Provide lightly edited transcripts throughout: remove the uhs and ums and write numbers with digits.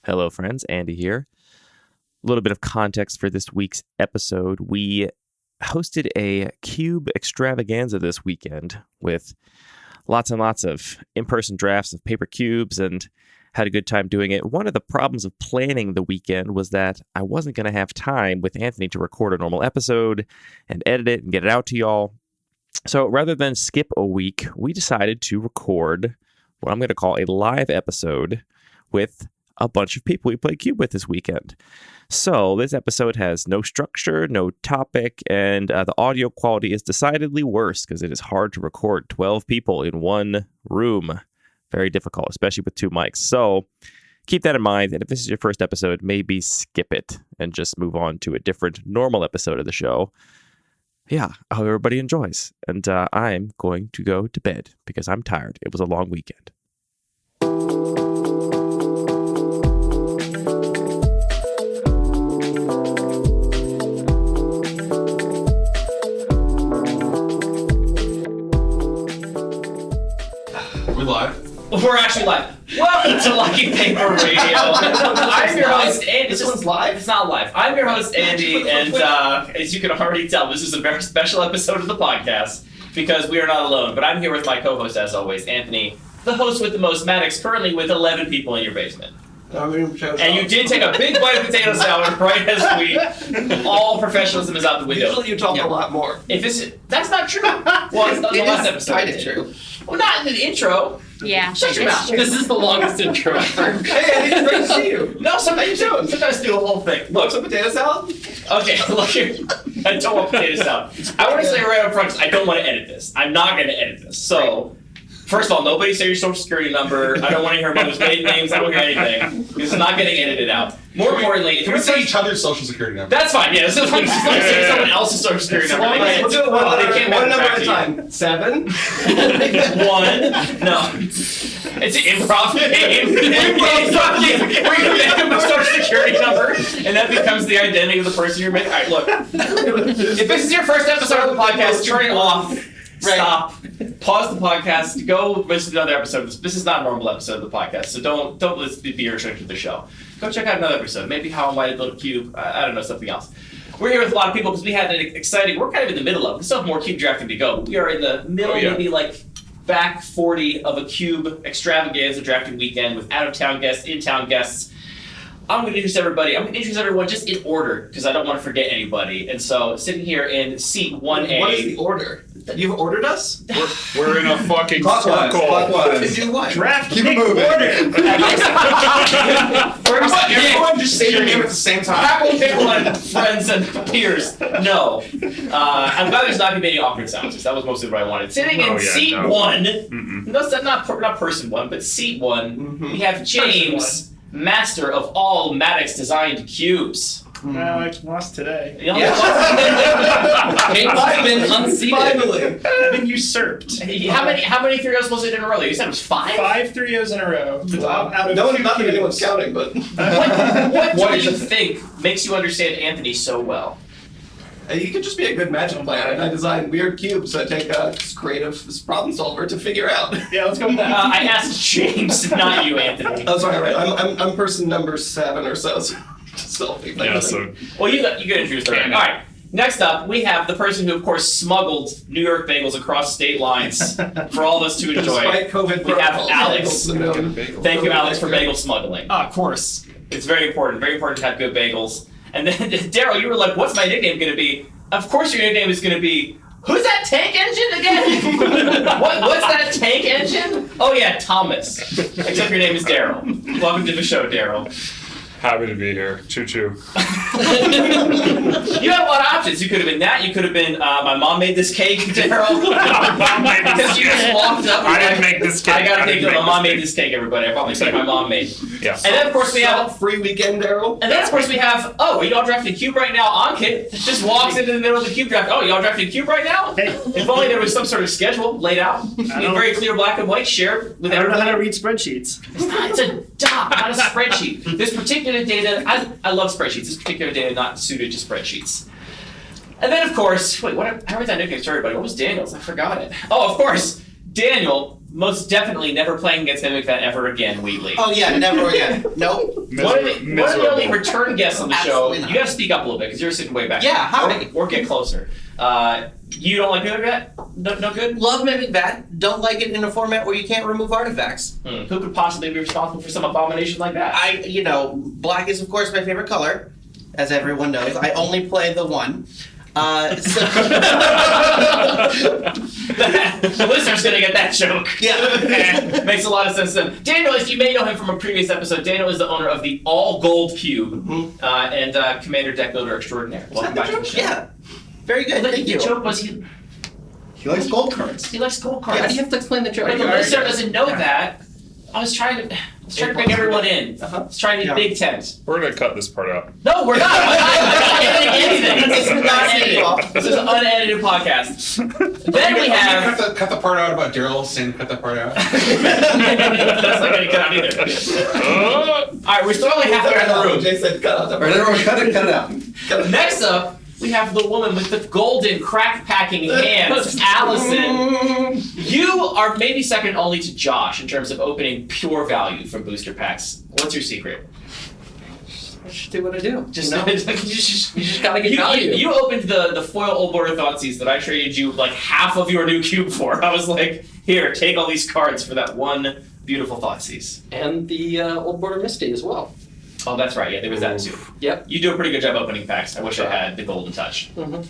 Hello, friends. Andy here. A little bit of context for this week's episode. We hosted a Cube extravaganza this weekend with lots and lots of in-person drafts of paper cubes and had a good time doing it. One of the problems of planning the weekend was that I wasn't going to have time with Anthony to record a normal episode and edit it and get it out to y'all. So rather than skip a week, we decided to record what I'm going to call a live episode with a bunch of people we played Cube with this weekend. So this episode has no structure, no topic, and the audio quality is decidedly worse because it is hard to record 12 people in one room. Very difficult, especially with two mics. So keep that in mind, and if this is your first episode, maybe skip it and just move on to a different normal episode of the show. Yeah, I hope everybody enjoys. And I'm going to go to bed because I'm tired. It was a long weekend. We're live. We're actually live. Welcome to Lucky Paper Radio. I'm your host, Andy. This one's live? It's not live. I'm your host, Andy, and as you can already tell, this is a very special episode of the podcast because we are not alone. But I'm here with my co-host, as always, Anthony, the host with the most Maddox, currently with 11 people in your basement. And you did take a big bite of potato salad right as we... All professionalism is out the window. Usually you talk a lot more. That's not true. Well, it's the last episode. Kind of true. Well, not in the intro. Yeah. Shut your mouth. This is the longest intro ever. Hey, Andy, it's great to see you. No, sometimes you do. Sometimes do the whole thing. Want some potato salad? Okay, look here. I don't want potato salad. I want to say right up front, I don't want to edit this. I'm not going to edit this. So, first of all, nobody say your social security number. I don't want to hear mother's maiden names. I don't hear anything. This is not getting edited out. More importantly, Can we say each other's social security number? that's fine. Yeah, so like say someone else's social security number. We'll do it one number at a time. time. 7. 1. No. It's an improv game. Where you make up a social security number, and that becomes the identity of the person you're making. All right, look. If this is your first episode of the podcast, turn it off. Stop. Pause the podcast. Go listen to another episode. This is not a normal episode of the podcast, so don't be restricted to the show. Go check out another episode. Maybe How I Might Build a Cube. I don't know, something else. We're here with a lot of people because we had an exciting... We're kind of in the middle of it. We still have more Cube drafting to go. We are in the middle, maybe like back 40 of a Cube extravaganza drafting weekend with out-of-town guests, in-town guests. I'm going to introduce everybody. I'm going to introduce everyone just in order because I don't want to forget anybody. And so, sitting here in seat 1A... What is the order? You've ordered us? We're in a fucking Clockwise. circle. Clockwise. To do what? Draft Keep it pick moving. order. Everyone just say your name at the same time. Apple pick one, friends and peers. No. I'm glad there's not many awkward sounds because that was mostly what I wanted. Sitting in seat 1... No, not person 1, but seat 1, we have James, master of all Maddox designed cubes. Well, I lost today. I've been unseated. Finally. I've been usurped. How many 3-0s was it in a row? You said it was 5? 5 3-0s in a row. Wow. Out of No one, 2 not that cubes. anyone's counting, but... What do you think makes you understand Anthony so well? You can just be a good magic player, and I design weird cubes that take a creative problem solver to figure out. Yeah, let's go with that. I asked James, not you, Anthony. Oh, sorry, right. I'm person number 7 or so. Yeah, so Well, you get introduced already. All right. Next up, we have the person who, of course, smuggled New York bagels across state lines for all of us to enjoy. Despite COVID We have protocols, Alex. bagels are known. Thank you, Alex, for bagel smuggling. of course. It's very important to have good bagels. And then, Daryl, you were like, what's my nickname going to be? Of course your nickname is going to be, who's that tank engine again? What's that tank engine? Oh, yeah, Thomas. Except your name is Daryl. Welcome to the show, Daryl. Happy to be here. Choo choo. You have a lot of options. You could have been that. You could have been, my mom made this cake, Daryl. Because you just walked up. I didn't make this cake. I got to take it. My mom made this cake, everybody. I brought my cake my mom made. Yes. And then, of course, we have... free weekend, Daryl. And then, of course, we have, oh, you all drafted a cube right now? Ankit just walks into the middle of the cube draft. Oh, you all drafted a cube right now? Hey. If only there was some sort of schedule laid out. Very clear black and white, shared with I don't know everybody. how to read spreadsheets. It's a doc, not a spreadsheet. This particular data, I love spreadsheets. This particular data not suited to spreadsheets. And then, of course, wait, how was that nickname? Sorry, everybody. What was Daniel's? I forgot it. Oh, of course, Daniel, most definitely never playing against Mimic Vet ever again, Wheatley. Oh yeah, never again. Nope. One of the only return guests on the show. Absolutely not. You gotta speak up a little bit because you're sitting way back. Yeah, howdy. Or get closer. You don't like Mimic Vet? No good? Love Mimic Vat. Don't like it in a format where you can't remove artifacts. Who could possibly be responsible for some abomination like that? Black is of course my favorite color, as everyone knows. I only play the one. The listener's gonna get that joke. Yeah. Makes a lot of sense to them. Daniel, as you may know him from a previous episode, Daniel is the owner of the All Gold Cube and Commander Deck Builder Extraordinaire. Welcome back to the show. Yeah. Very good. Thank The you. joke was he likes gold cards. likes gold cards. How do you have to explain the joke? But the listener doesn't know that. I was trying to bring everyone in. I was trying to be big tent. We're gonna cut this part out. No, we're not. I'm not editing anything. This is not edited. This is an unedited podcast. Then we have. Cut the part out about Daryl saying cut that part out. That's not going to cut out either. All right, we're still only halfway around the room. Jay said cut out the Alright, everyone, cut it out. Next up, we have the woman with the golden crack-packing hands, Allison. You are maybe second only to Josh in terms of opening pure value from booster packs. What's your secret? I just do what I do. Just you just gotta get value. You opened the foil Old Border Thoughtseize that I traded you like half of your new cube for. I was like, here, take all these cards for that one beautiful Thoughtseize. And the Old Border Misty as well. Oh, that's right. Yeah, there was that too. Yep. You do a pretty good job opening packs. I wish I had the golden touch. Mm-hmm.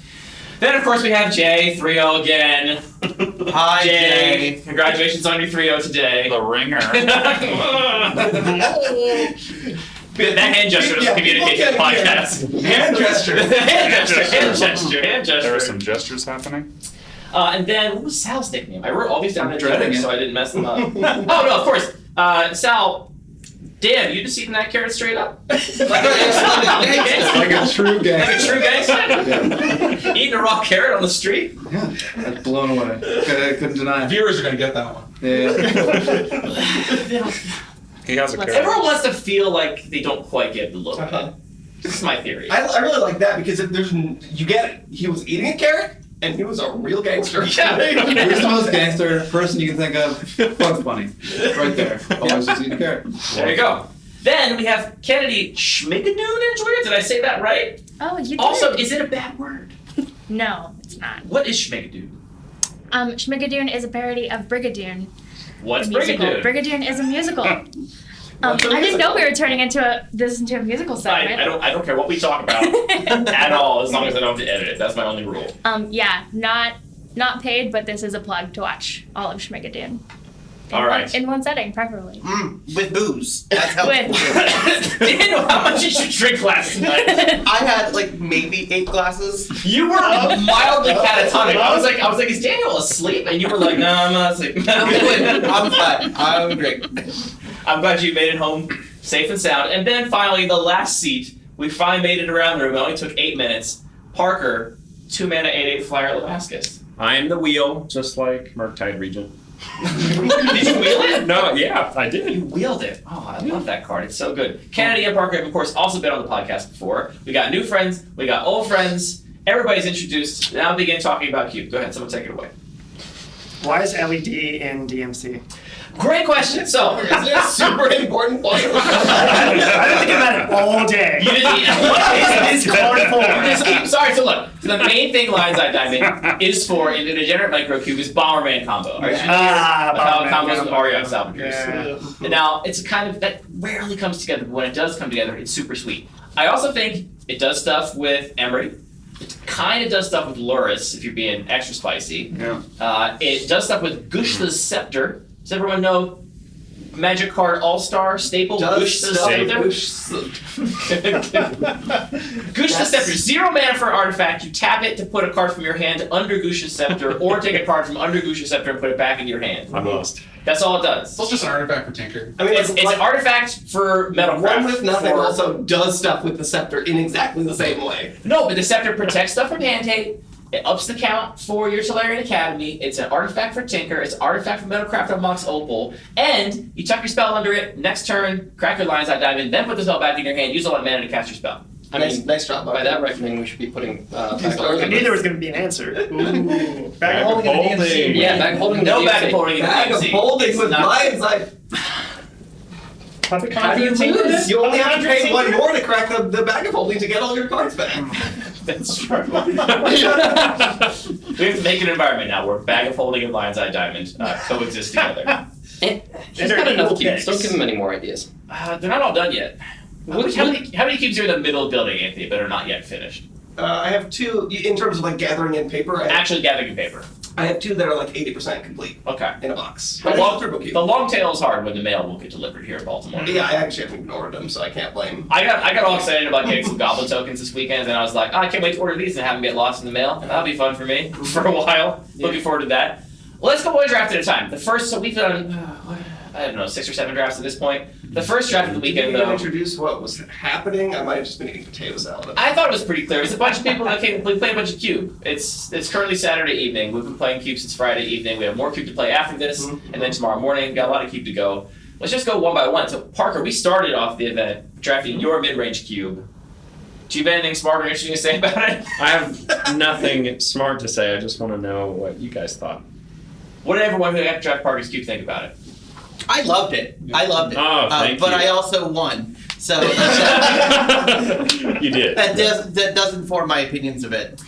Then, of course, we have Jay, 3-0 again. Hi, Jay. Congratulations on your 3-0 today. The ringer. That hand gesture doesn't communicate to the podcast. Hand gesture. Hand gesture. There were some gestures happening. And then, what was Sal's nickname? I wrote all these down in dreading notes it. so I didn't mess them up. Oh, no, of course. Sal, damn, you just eating that carrot straight up? like Like a true gang. a true gangster? Eating a raw carrot on the street? Yeah, that's blown away. I couldn't deny it. Viewers are gonna get that one. Yeah. He has a Everyone carrot. wants to feel like they don't quite get the look. This is my theory. I really like that because you get it. He was eating a carrot and he was a real gangster. Who's the most gangster person you can think of? Bugs Bunny. Right there. Always just eating a carrot. There you go. Then we have Kennedy Schmigadoon Enjoyer. Did I say that right? Oh, you did. Also, is it a bad word? No, it's not. What is Schmigadoon? Schmigadoon is a parody of Brigadoon. What's the musical. Brigadoon? Brigadoon is a musical. What's a I didn't know musical? we were turning into this into a musical segment. I don't care what we talk about at all as long as I don't have to edit it. That's my only rule. Yeah, not paid, but this is a plug to watch all of Schmigadoon. All right. In one setting, preferably. With booze. That's helpful. Daniel, how much did you drink last night? I had like maybe 8 glasses. You were mildly catatonic. I was like, is Daniel asleep? And you were like, no, I'm not asleep. I'm fine. I'm great. I'm glad you made it home safe and sound. And then finally, the last seat. We finally made it around the room. It only took 8 minutes. Parker, 2-mana 8/8 flyer Levaskis. I am the wheel, just like Murktide Regent. Did you wheel it? No, yeah, I did. You wheeled it. Oh, I love that card. It's so good. Kennedy and Parker have, of course, also been on the podcast before. We got new friends. We got old friends. Everybody's introduced. Now begin talking about Cube. Go ahead. Someone take it away. Why is LED in DMC? Great question. So, Is there a super important point? I've been thinking about it all day. you just What is this card for? You just keep, sorry, so look, the main thing Lion's Eye Diamond is for in the degenerate microcube is Bomberman combo. Are you familiar with how it combos with Ario Salvagers? And now, it's a kind of, that rarely comes together, but when it does come together, it's super sweet. I also think it does stuff with Emery. It kind of does stuff with Luris, if you're being extra spicy. Yeah. It does stuff with Gush the Scepter. Does everyone know Magic Card All-Star staple? Gush the Scepter? Gush the Scepter. 0 mana for an artifact. You tap it to put a card from your hand under Gush's Scepter, or take a card from under Gush's Scepter and put it back into your hand. I'm lost. That's all it does. It's just an artifact for Tinker. I mean, It's an artifact for Metalcraft. One with nothing for- also does stuff with the scepter in exactly the same way. No, but the Scepter protects stuff from hand tape. It ups the count for your Tolarian Academy. It's an artifact for Tinker. It's an artifact for Metalcraft on Mox Opal. And you tuck your spell under it. Next turn, crack your Lion's Eye Diamond. Then put the spell back in your hand. Use all that mana to cast your spell. Nice job, By that reckoning, we should be putting bag of I holding. knew there was going to be an answer. Ooh. Bag of holding. Yeah, bag of holding. No the bag of DMC. holding in the Bag of DMC. holding It's with not- lion's eye. How do you lose? You only have to pay one more to crack the bag of holding to get all your cards back. That's true. We have to make an environment now where bag of holding and lion's eye diamond coexist together. He's got enough cubes. Don't give him any more ideas. They're not all done yet. How many cubes are in the middle of building, Anthony, that are not yet finished? I have 2 in terms of like gathering in paper. Actually gathering paper. I have 2 that are like 80% complete Okay. in a box. The long tail is hard when the mail will get delivered here in Baltimore. Yeah, I actually haven't even ordered them, so I can't blame. I got all excited about getting some goblin tokens this weekend, and I was like, I can't wait to order these and have them get lost in the mail. That'll be fun for me for a while. Looking forward to that. Well, let's go one draft at a time. The first, so we've done, I don't know, 6 or 7 drafts at this point. The first draft of the Did weekend, you though, introduce what was happening? I might have just been eating potato salad. I thought it was pretty clear. It's a bunch of people that came. We played a bunch of Cube. It's currently Saturday evening. We've been playing Cube since Friday evening. We have more Cube to play after this, and then tomorrow morning. Got a lot of Cube to go. Let's just go one by one. So Parker, we started off the event drafting your mid-range Cube. Do you have anything smart or interesting to say about it? I have nothing smart to say. I just want to know what you guys thought. What did everyone who got to draft Parker's Cube think about it? I loved it. Oh, thank but you. I also won. So You did. that does inform my opinions of it.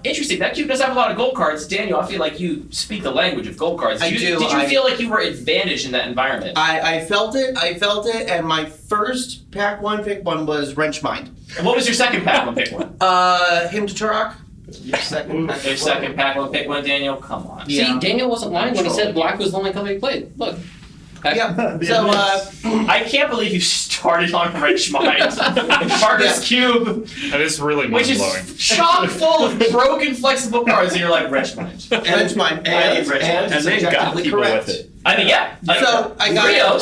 Interesting. That Cube does have a lot of gold cards. Daniel, I feel like you speak the language of gold cards. I Did do. you feel like you were advantaged in that environment? I felt it, and my first pick one was Wrench Mind. And what was your second pack one pick one? Him to Turok. Your second pack. Your second pack one pick one, Daniel? Come on. Yeah. See, Daniel wasn't lying when he said black was the only color he played. Look. Yeah. So I can't believe you started on Wrench Mind. Parker's Cube, That is really which is mind-blowing. chock full of broken flexible cards, and you're like, Wrench Mind. Wrench Mind. And And they got people with it. I mean, yeah. So I got Rio,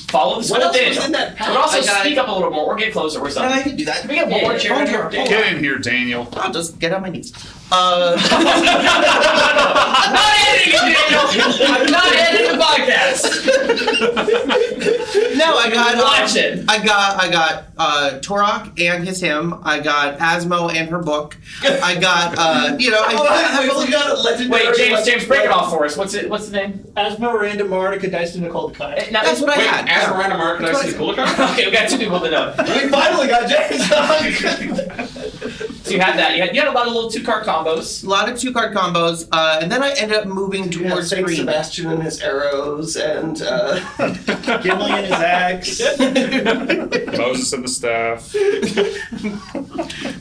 follow the What school else Daniel. was in that pack? But also I got- speak up a little more or get closer or No, I something. can do that. Can we get one more chair in here? Get in here, Daniel. I'll just get on my knees. I'm not editing it, Daniel! I'm not editing the podcast! No, I got. Watch it. I got Turok and him. I got Asmo and her book. I got I've only got a legendary. Wait, James, break it off for us. What's the name? Asma, Random, Martica, Dyson, Nicole, Kai. Now, That's what I had. As a random mark, can I see the cooler card? Okay, we got 2 people to know. We finally got James. So you had that. You had a lot of little 2-card combos. A lot of 2-card combos, and then I ended up moving You have towards Saint green. Sebastian and his arrows, and Gimli and his axe. Moses and the staff.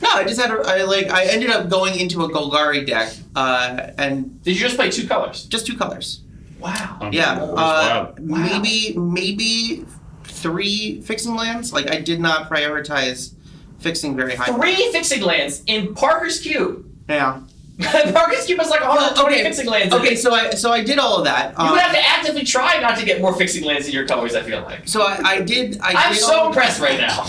No, I just had I ended up going into a Golgari deck, and Did you just play 2 colors? just 2 colors. Wow. Yeah, Wow. maybe 3 fixing lands. Like I did not prioritize fixing very high. 3 fixing lands in Parker's Cube. Yeah. Parker's Cube has like 120 fixing lands. in Okay, it. so I did all of that. You would have to actively try not to get more fixing lands in your colors, I feel like. So I did. I'm so impressed right now.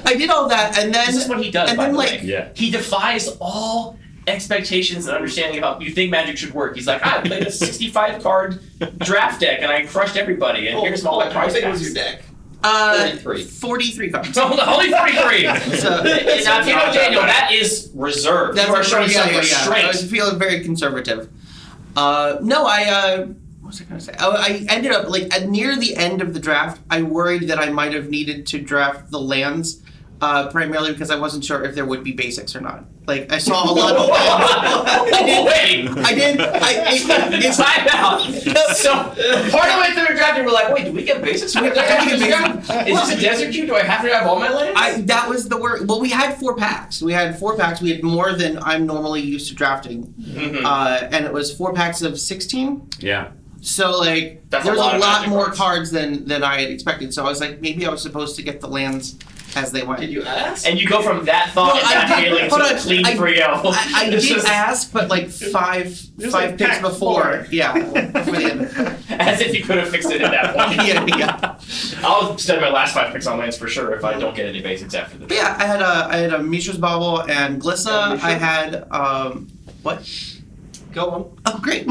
I did all that, and then This is what he does, and by then the like way. Yeah. He defies all expectations and understanding about you think Magic should work. He's like, I played a 65-card draft deck and I crushed everybody, and here's all my how prize big packs. was your deck? 43 cards. Only 43! So, Now, if you know Daniel, that is reserved. You are showing some I restraint. was feeling very conservative. No, what was I gonna say? I ended up near the end of the draft. I worried that I might have needed to draft the lands, primarily because I wasn't sure if there would be basics or not. Like I saw a lot of. Wait! It's Time out! So, part of the way through the draft, you were like, wait, do we get basics? Is this a desert cube? Do I have to have all my lands? That was the word. Well, we had 4 packs. We had more than I'm normally used to drafting. And it was 4 packs of 16. Yeah. So That's there's a lot a of lot Magic more cards. cards than I had expected. So I was like, maybe I was supposed to get the lands as they went. Did you ask? And you go from that thought and that feeling to a clean 3-0. I did ask, but five picks pack before. 4. Yeah. For the end. As if you could have fixed it at that point. yeah. I'll spend my last 5 picks on lands for sure if I don't get any basics after the But yeah, I had a Mishra's Bauble and Glissa. I had what? Go on. Oh, great.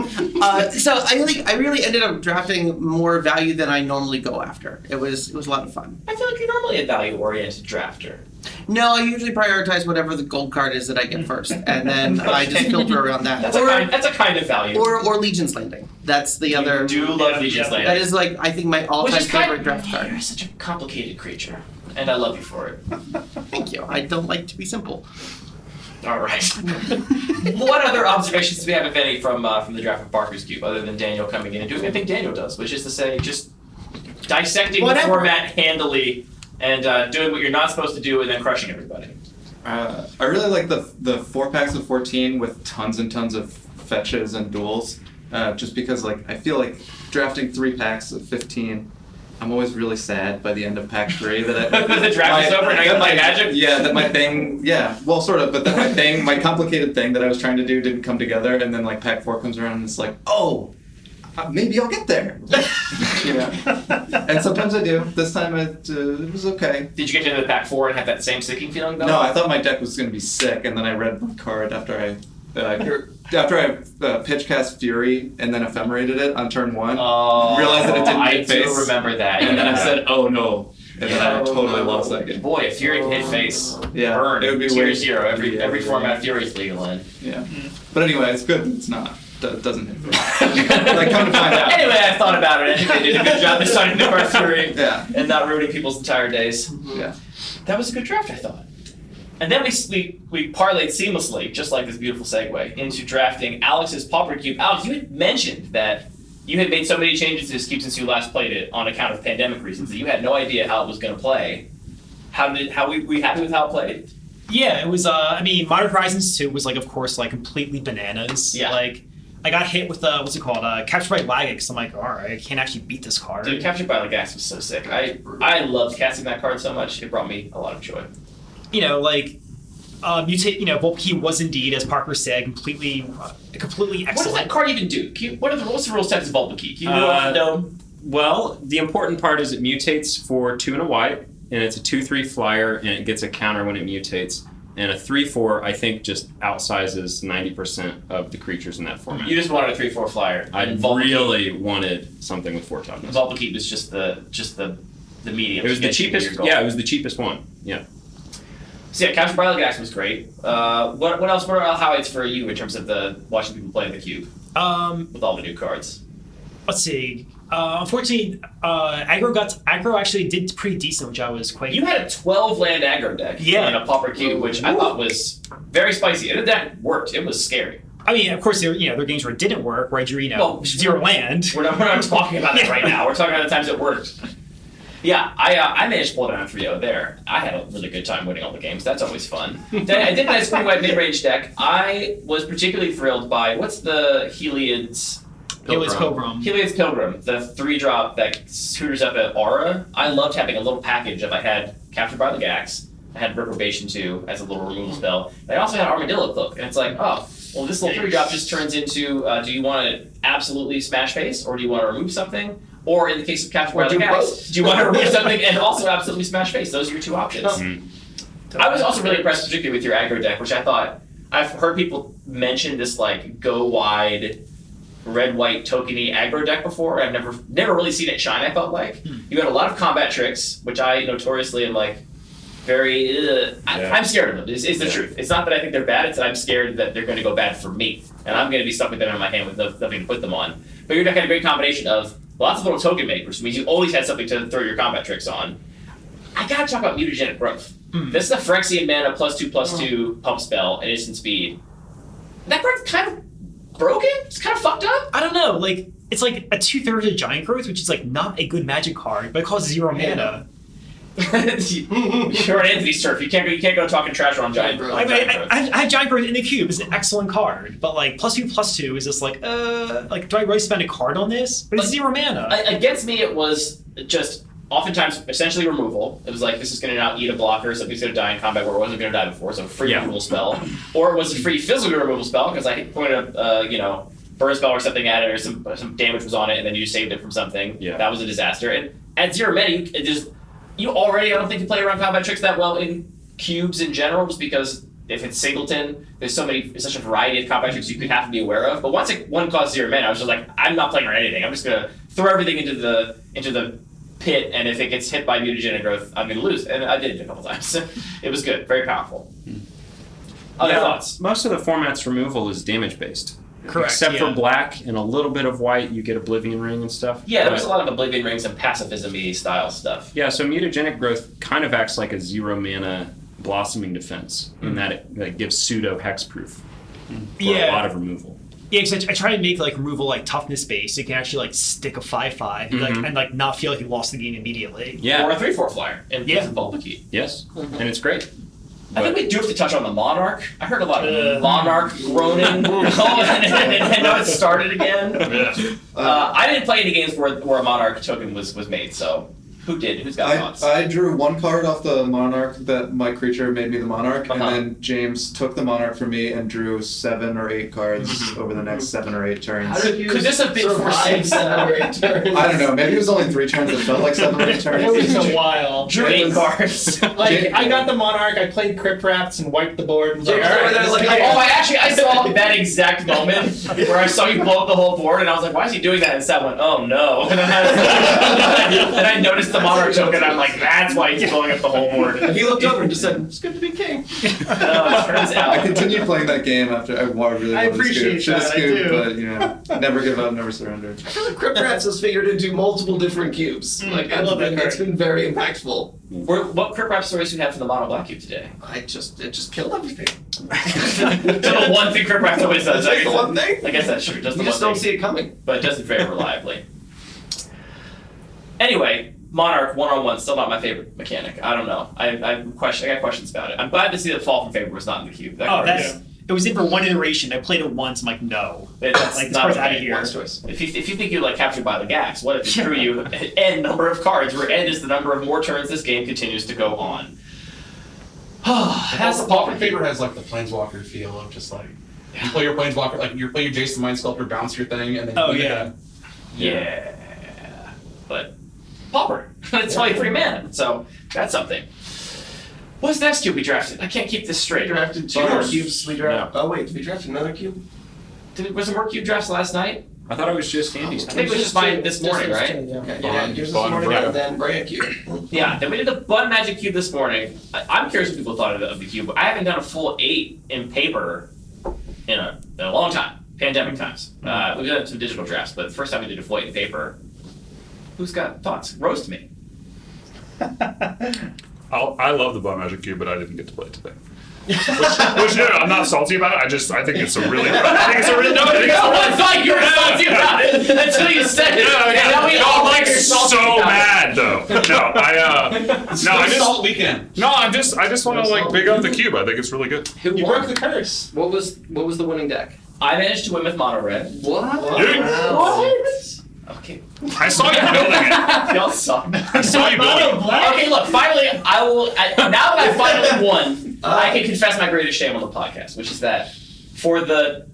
So I really ended up drafting more value than I normally go after. It was a lot of fun. I feel like you're normally a value-oriented drafter. No, I usually prioritize whatever the gold card is that I get first, and then I just filter around that. That's a kind of value. Or Legion's Landing. That's the other. You do love Legion's Landing. That is like I think my all-time favorite draft card. You're such a complicated creature, and I love you for it. Thank you. I don't like to be simple. All right. What other observations do we have, if any, from the draft of Barker's Cube, other than Daniel coming in and doing what I think Daniel does, which is to say, just dissecting the format handily and doing what you're not supposed to do and then crushing everybody. I really like the 4 packs of 14 with tons and tons of fetches and duels, just because like I feel like drafting 3 packs of 15. I'm always really sad by the end of pack 3 that the draft is over and I got my magic. Yeah, that my thing. Yeah, well, sort of, but then my complicated thing that I was trying to do didn't come together, and then like pack 4 comes around and it's like, oh, maybe I'll get there. And sometimes I do. This time it was okay. Did you get into the pack 4 and have that same sicking feeling though? No, I thought my deck was going to be sick, and then I read the card after I pitch cast Fury and then ephemerated it on turn 1. Realized that it didn't hit face. I do remember that. And then I said, oh no. And then I totally lost that game. Boy, if Fury can hit face, yeah, burn. It would be tier weird. 0. Every format Fury's legal in. Yeah. But anyway, it's good. It's not. It doesn't hit face. Like, come to find out. Anyway, I thought about it. I think they did a good job deciding to our Fury. Yeah. And not ruining people's entire days. Yeah. That was a good draft, I thought. And then we parlayed seamlessly, just like this beautiful segue, into drafting Alex's Pauper Cube. Alex, you had mentioned that you had made so many changes to this cube since you last played it on account of pandemic reasons that you had no idea how it was going to play. Were you happy with how it played? Yeah, it was. I mean, Modern Horizons 2 was like, of course, like completely bananas. Yeah. Like, I got hit with what's it called? Captured by Lagax. I'm like, all right, I can't actually beat this card. Dude, Captured by Lagax was so sick. I loved casting that card so much. It brought me a lot of joy. You know, like, Volkey was indeed, as Parker said, completely excellent. What does that card even do? What's the rule set of Volkey? Can you do it off the dome? Well, the important part is it mutates for 2 and a white, and it's a 2/3 flyer, and it gets a counter when it mutates. And a 3/4, I think, just outsizes 90% of the creatures in that format. You just wanted a 3/4 flyer. I really wanted something with 4 toughness. Volkey was just the medium. It was the cheapest. Yeah, it was the cheapest one. Yeah. So yeah, Captured by Lagax was great. What else? What are highlights for you in terms of watching people play the cube? With all the new cards. Let's see. Unfortunately, aggro actually did pretty decent, which I was quite. You had a 12 land aggro deck in a Pauper Cube, which I thought was very spicy. And the deck worked. It was scary. I mean, of course, there are games where it didn't work, where I drew 0 land. We're not talking about that right now. We're talking about the times it worked. Yeah, I managed to pull it on 3-0 there. I had a really good time winning all the games. That's always fun. Then I did my screen-wide mid-range deck. I was particularly thrilled by, what's the Heliod's Pilgrim. Heliod's Pilgrim, the 3-drop that tutors up at Aura. I loved having a little package of, I had Captured by Lagax, I had Reprobation 2 as a little removal spell, and I also had Armadillo Cloak. And it's like, oh, well, this little 3-drop just turns into, do you want to absolutely smash face, or do you want to remove something? Or in the case of Captured by Lagax, do you want to remove something and also absolutely smash face? Those are your 2 options. I was also really impressed, particularly with your aggro deck, which I thought, I've heard people mention this like go wide red-white tokeny aggro deck before. I've never really seen it shine, I felt like. You had a lot of combat tricks, which I notoriously am like very I'm scared of them. It's the truth. It's not that I think they're bad, it's that I'm scared that they're going to go bad for me. And I'm going to be stuck with them in my hand with nothing to put them on. But your deck had a great combination of lots of little token makers, which means you always had something to throw your combat tricks on. I gotta talk about mutagenic growth. This is a Phyrexian mana +2/+2 pump spell and instant speed. That card's kind of broken? It's kind of fucked up? I don't know, like, it's like a 2/3 of Giant Growth, which is like not a good magic card, but it costs 0 mana. You're an Anthony's turf. You can't go talking trash on Giant Growth. I have Giant Growth in the cube. It's an excellent card, but like +2/+2 is just like do I really spend a card on this? But it's 0 mana. Against me, it was just oftentimes essentially removal. It was like, this is going to now eat a blocker, something's going to die in combat where it wasn't going to die before, so a free removal spell. Or it was a free physical removal spell, because I pointed a burn spell or something at it, or some damage was on it, and then you saved it from something. Yeah. That was a disaster. And at 0 mana, you already, I don't think you play around combat tricks that well in cubes in general, just because if it's singleton, there's such a variety of combat tricks you could have to be aware of. But once one costs 0 mana, I was just like, I'm not playing around anything. I'm just gonna throw everything into the pit, and if it gets hit by mutagenic growth, I'm gonna lose. And I did it a couple times. It was good, very powerful. Other thoughts? Most of the format's removal is damage based. Correct. Except for black and a little bit of white, you get Oblivion Ring and stuff. Yeah, there was a lot of Oblivion Rings and pacifism-y style stuff. Yeah, so mutagenic growth kind of acts like a 0 mana blossoming defense in that it gives pseudo hexproof for a lot of removal. Yeah, because I try to make like removal like toughness based, so you can actually like stick a 5/5 and like not feel like you lost the game immediately. Yeah, or a 3/4 flyer and use a Bulba Key. Yes, and it's great. I think we do have to touch on the Monarch. I heard a lot of Monarch groaning, and now it started again. I didn't play any games where a Monarch token was made, so who did? Who's got thoughts? I drew 1 card off the Monarch that my creature made me the Monarch, and then James took the Monarch from me and drew 7 or 8 cards over the next 7 or 8 turns. Could this have been for 7 or 8 turns? I don't know. Maybe it was only 3 turns. It felt like 7 or 8 turns. It was a while. Drew 8 cards. Like, I got the Monarch, I played Crypt Rats and wiped the board. And was like, all right, I saw that exact moment where I saw you blow up the whole board, and I was like, why is he doing that? And Seth went, oh no. And then I noticed the Monarch token, and I'm like, that's why he's blowing up the whole board. And he looked over and just said, it's good to be king. It turns out. I continued playing that game after I really wanted to scoop. Should have that, scooped, but you know, never give up, never surrender. I feel like Crypt Rats has figured into multiple different cubes. I love that card. It's been very impactful. What Crypt Rap stories do you have for the Mono Black Cube today? It just killed everything. So the one thing Crypt Rap always does. That's the one thing. I guess that's true. You just don't see it coming. But it does it very reliably. Anyway, Monarch 1-on-1 still not my favorite mechanic. I don't know. I got questions about it. I'm glad to see that Fall from Favor was not in the cube. It was in for 1 iteration. I played it once. I'm like, no. That's like, not out of here. Choice. If you think you're like captured by the gax, what if it drew you n number of cards, where n is the number of more turns this game continues to go on? That's the Fall from Favor has like the Planeswalker feel of just like you play your Planeswalker, like you play your Jason Mind Sculptor, bounce your thing, and then yeah. But Pauper, it's only 3 mana, so that's something. What's the next cube we drafted? I can't keep this straight. We drafted 2 more cubes. We drafted. Oh wait, did we draft another cube? Was there more cube drafts last night? I thought it was just Andy's. I think it was just mine this morning, right? Okay, cubes this morning, and then Brand Cube. Yeah, then we did the Bun Magic Cube this morning. I'm curious what people thought of the cube. I haven't done a full 8 in paper in a long time. Pandemic times. We've done some digital drafts, but the first time we did a full 8 in paper. Who's got thoughts? Roast me. I love the Bun Magic Cube, but I didn't get to play it today. Which no, I'm not salty about it. I think it's a really. I think it's a really. No, I thought you were salty about it until you said it. And now we all like you're salty so about mad though. No, I just Salt Weekend. No, I just want to like big up the cube. I think it's really good. You broke the curse. What was the winning deck? I managed to win with mono red. What? What? Okay. I saw you building it. Y'all suck. I saw you building it. Okay, look. Finally, I will. Now that I finally won, I can confess my greatest shame on the podcast, which is that for the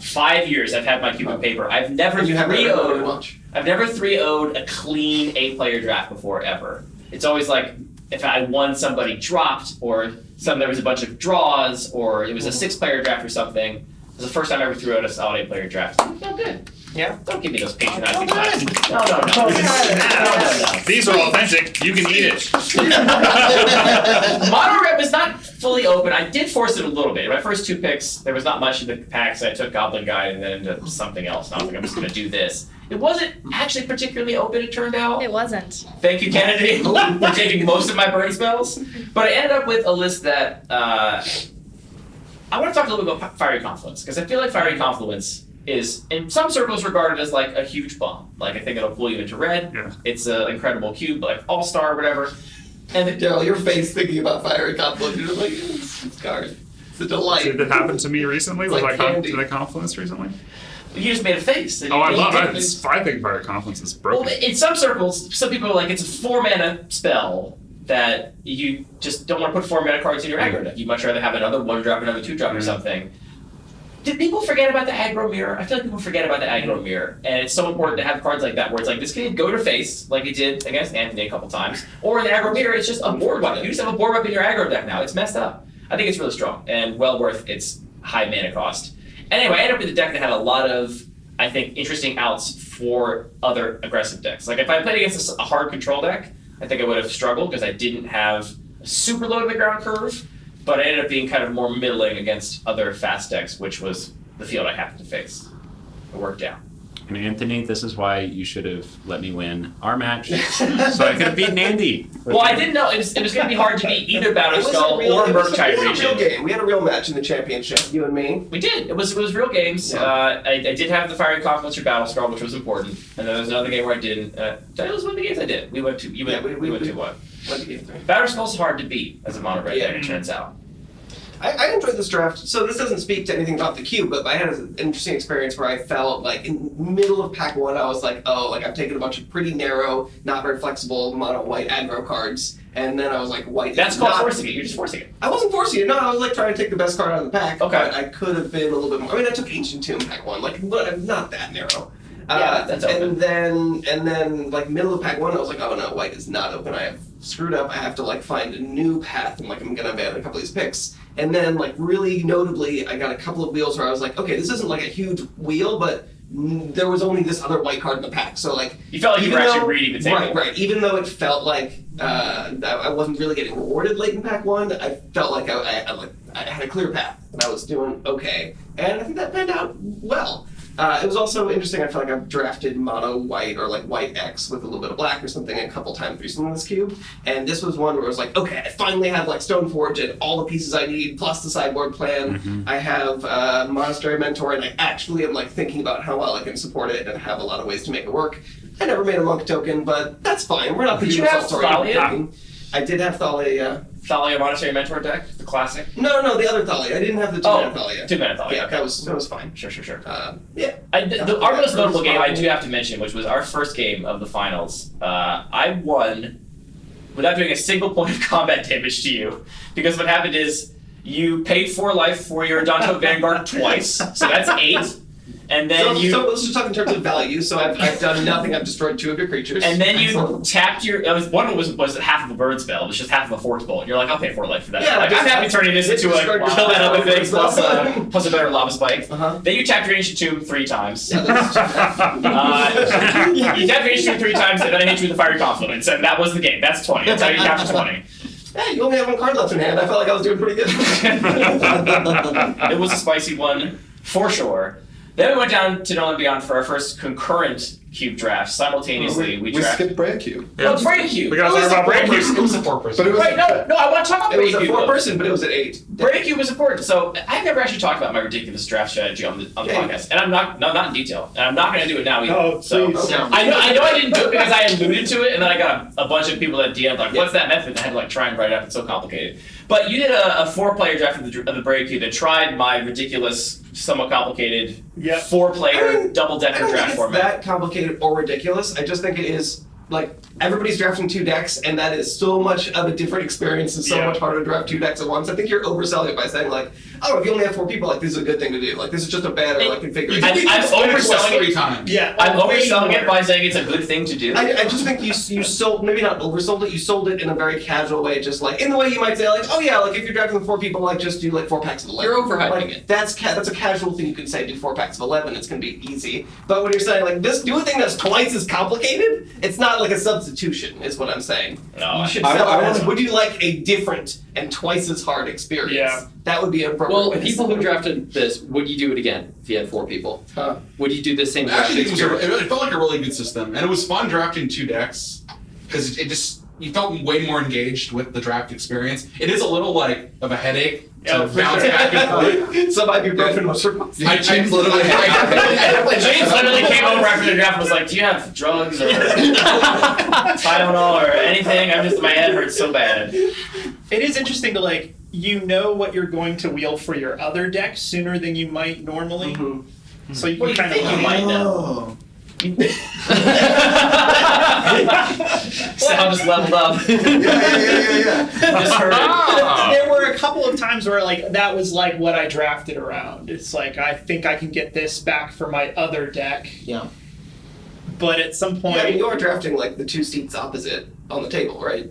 5 years I've had my cube of paper, I've never 3-0'd a clean 8-player draft before ever. It's always like if I won, somebody dropped, or there was a bunch of draws, or it was a 6-player draft or something. It was the first time I ever threw out a solid 8-player draft. It felt good. Yeah. Don't give me those patronizing eyes. No. These are authentic. You can eat it. Mono Red was not fully open. I did force it a little bit. My first 2 picks, there was not much in the packs. I took Goblin Guide and then into something else. And I was like, I'm just going to do this. It wasn't actually particularly open, it turned out. It wasn't. Thank you, Kennedy, for taking most of my burn spells. But I ended up with a list that I want to talk a little bit about Fiery Confluence, because I feel like Fiery Confluence is in some circles regarded as like a huge bomb. Like I think it'll pull you into red. Yeah. It's an incredible cube, like all-star or whatever. And Daryl, your face thinking about Fiery Confluence, you're like, it's card. It's a delight. Did that happen to me recently? It's Was like I candy. did I Confluence recently? you just made a face. Oh, I love it. I think Fire Confluence is broken. Well, in some circles, some people are like, it's a 4-mana spell that you just don't want to put 4-mana cards in your aggro deck. You'd much rather have another 1-drop, another 2-drop or something. Did people forget about the aggro mirror? I feel like people forget about the aggro mirror, and it's so important to have cards like that where it's like, this can go to face, like it did against Anthony a couple times, or in the aggro mirror, it's just a board wipe. You just have a board wipe in your aggro deck now. It's messed up. I think it's really strong and well worth its high mana cost. Anyway, I ended up with a deck that had a lot of, I think, interesting outs for other aggressive decks. Like if I played against a hard control deck, I think I would have struggled because I didn't have a super low to the ground curve, but I ended up being kind of more middling against other fast decks, which was the field I happened to face. It worked out. And Anthony, this is why you should have let me win our match, so I could have beaten Andy. Well, I didn't know it was going to be hard to beat either Battle Skull or Murktide real region. game. We had a real match in the championship, you and me. We did. It was real games. Yeah. I did have the Fiery Confluence or Battle Skull, which was important, and then there was another game where I didn't. That was one of the games I did. We went to. We went to what? Battle Skull's hard to beat as a mono red deck. It turns out. I enjoyed this draft. So this doesn't speak to anything about the cube, but I had an interesting experience where I felt like in the middle of pack one, I was like, oh, like I've taken a bunch of pretty narrow, not very flexible mono white aggro cards, and then I was like, white. That's called forcing it. You're just forcing it. I wasn't forcing it. No, I was like trying to take the best card out of the pack. Okay. But I could have been a little bit more. I mean, I took Ancient Tomb pack one, like not that narrow. Yeah, that's open. And then like middle of pack one, I was like, oh no, white is not open. I have screwed up. I have to like find a new path, and like I'm gonna abandon a couple of these picks. And then like really notably, I got a couple of wheels where I was like, okay, this isn't like a huge wheel, but there was only this other white card in the pack. So like you felt like you were actually reading the table. Right. Even though it felt like I wasn't really getting rewarded late in pack one, I felt like I had a clear path and I was doing okay. And I think that panned out well. It was also interesting. I feel like I've drafted mono white or like white X with a little bit of black or something a couple times recently in this cube. And this was one where it was like, okay, I finally have like Stoneforge and all the pieces I need plus the sideboard plan. Mm-hmm. I have Monastery Mentor, and I actually am like thinking about how well I can support it and have a lot of ways to make it work. I never made a monk token, but that's fine. We're not the Did you have Saltiest Thalia? I did have Thalia. Thalia Monastery Mentor deck, the classic. No, the other Thalia. I didn't have the 2-mana Thalia. 2-mana Thalia. Yeah, Okay. that was fine. Sure. Yeah. Our most notable game I do have to mention, which was our first game of the finals. I won without doing a single point of combat damage to you, because what happened is you paid 4 life for your Danto Vanguard twice, so that's 8. And then so let's just talk in terms of value. So I've done nothing. I've destroyed 2 of your creatures. And then you tapped your. One of them was half of a bird spell. It was just half of a forked bolt. You're like, I'll pay 4 life for that. Yeah, like, I'm happy turning this into a kill that other thing plus a better lava spike. Uh-huh. Then you tapped your Ancient Tomb 3 times. Yeah, You tapped your Ancient Tomb 3 times, and then I hit you with the Fiery Confluence, and that was the game. That's 20. That's how you got to 20. Hey, you only have 1 card left in hand. I felt like I was doing pretty good. It was a spicy one for sure. Then we went down to Nolan Beyond for our first concurrent cube draft simultaneously. We drafted. skipped Brave Cube. Oh, Brave Cube. We gotta talk about Brave Cube. It was a 4-person. But it was Right, no, I want to talk about it Brave was a Cube. 4-person, but it was at 8. Brave Cube was important. So I've never actually talked about my ridiculous draft strategy on the podcast, and I'm not in detail, and I'm not going to do it now either. Oh, so please. Okay. I know I didn't do it because I alluded to it, and then I got a bunch of people that DM'd like, "What's that method?" And I had to like try and write it up. It's so complicated. But you did a 4-player draft of the Brave Cube that tried my ridiculous, somewhat complicated 4-player double-decker I don't think draft it's format. that complicated or ridiculous. I just think it is like everybody's drafting 2 decks, and that is so much of a different experience and so much harder to draft 2 decks at once. I think you're overselling it by saying like, oh, if you only have 4 people, like this is a good thing to do. Like this is just a better like configuration. I'm overselling it. 3 times. Yeah. I'm overselling it by saying it's a good thing to do. I just think you sold, maybe not oversold it, you sold it in a very casual way, just like in the way you might say like, oh yeah, like if you're drafting 4 people, like just do like 4 packs of 11. You're overhyping like, it. That's a casual thing you can say, do 4 packs of 11, it's gonna be easy. But when you're saying like this, do a thing that's twice as complicated, it's not like a substitution, is what I'm saying. No, You should I- sell I it as, wanna- would you like a different and twice as hard experience? Yeah. That would be an appropriate Well, way to people sell who it. drafted this, would you do it again if you had 4 people? Huh. Would you do the same I draft actually think experience? it felt like a really good system, and it was fun drafting 2 decks because it just you felt way more engaged with the draft experience. It is a little like of a headache to bounce back and forth. Some ibuprofen was requested. James literally. James literally came over after the draft and was like, "Do you have drugs or Tylenol or anything?" My head hurts so bad. It is interesting to like what you're going to wheel for your other deck sooner than you might normally. Mm-hmm. So you Well, can you kind think of you might know. Sound just leveled up. Yeah. Just heard it. There were a couple of times where like that was like what I drafted around. It's like I think I can get this back for my other deck. Yeah. But at some point, Yeah, I mean, you are drafting like the 2 seats opposite on the table, right?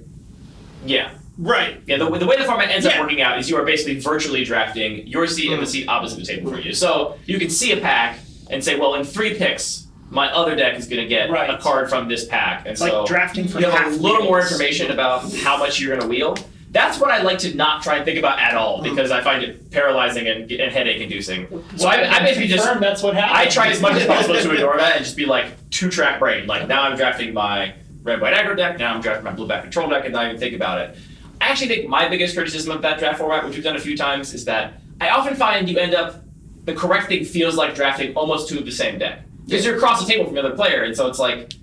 Yeah. Right. Yeah, the way the format ends up working out is you are basically virtually drafting your seat and the seat opposite the table for you. So you can see a pack and say, well, in 3 picks, my other deck is going to get a card from this pack. And Like so drafting for you have a half little more wheels. information about how much you're going to wheel. That's what I like to not try and think about at all because I find it paralyzing and headache-inducing. So I basically just that's what happened. I try as much as possible to ignore that and just be like 2-track brain. Like now I'm drafting my red-white aggro deck, now I'm drafting my blue-black control deck, and not even think about it. I actually think my biggest criticism of that draft format, which we've done a few times, is that I often find you end up, the correct thing feels like drafting almost 2 of the same deck. Because you're across the table from the other player, and so it's like,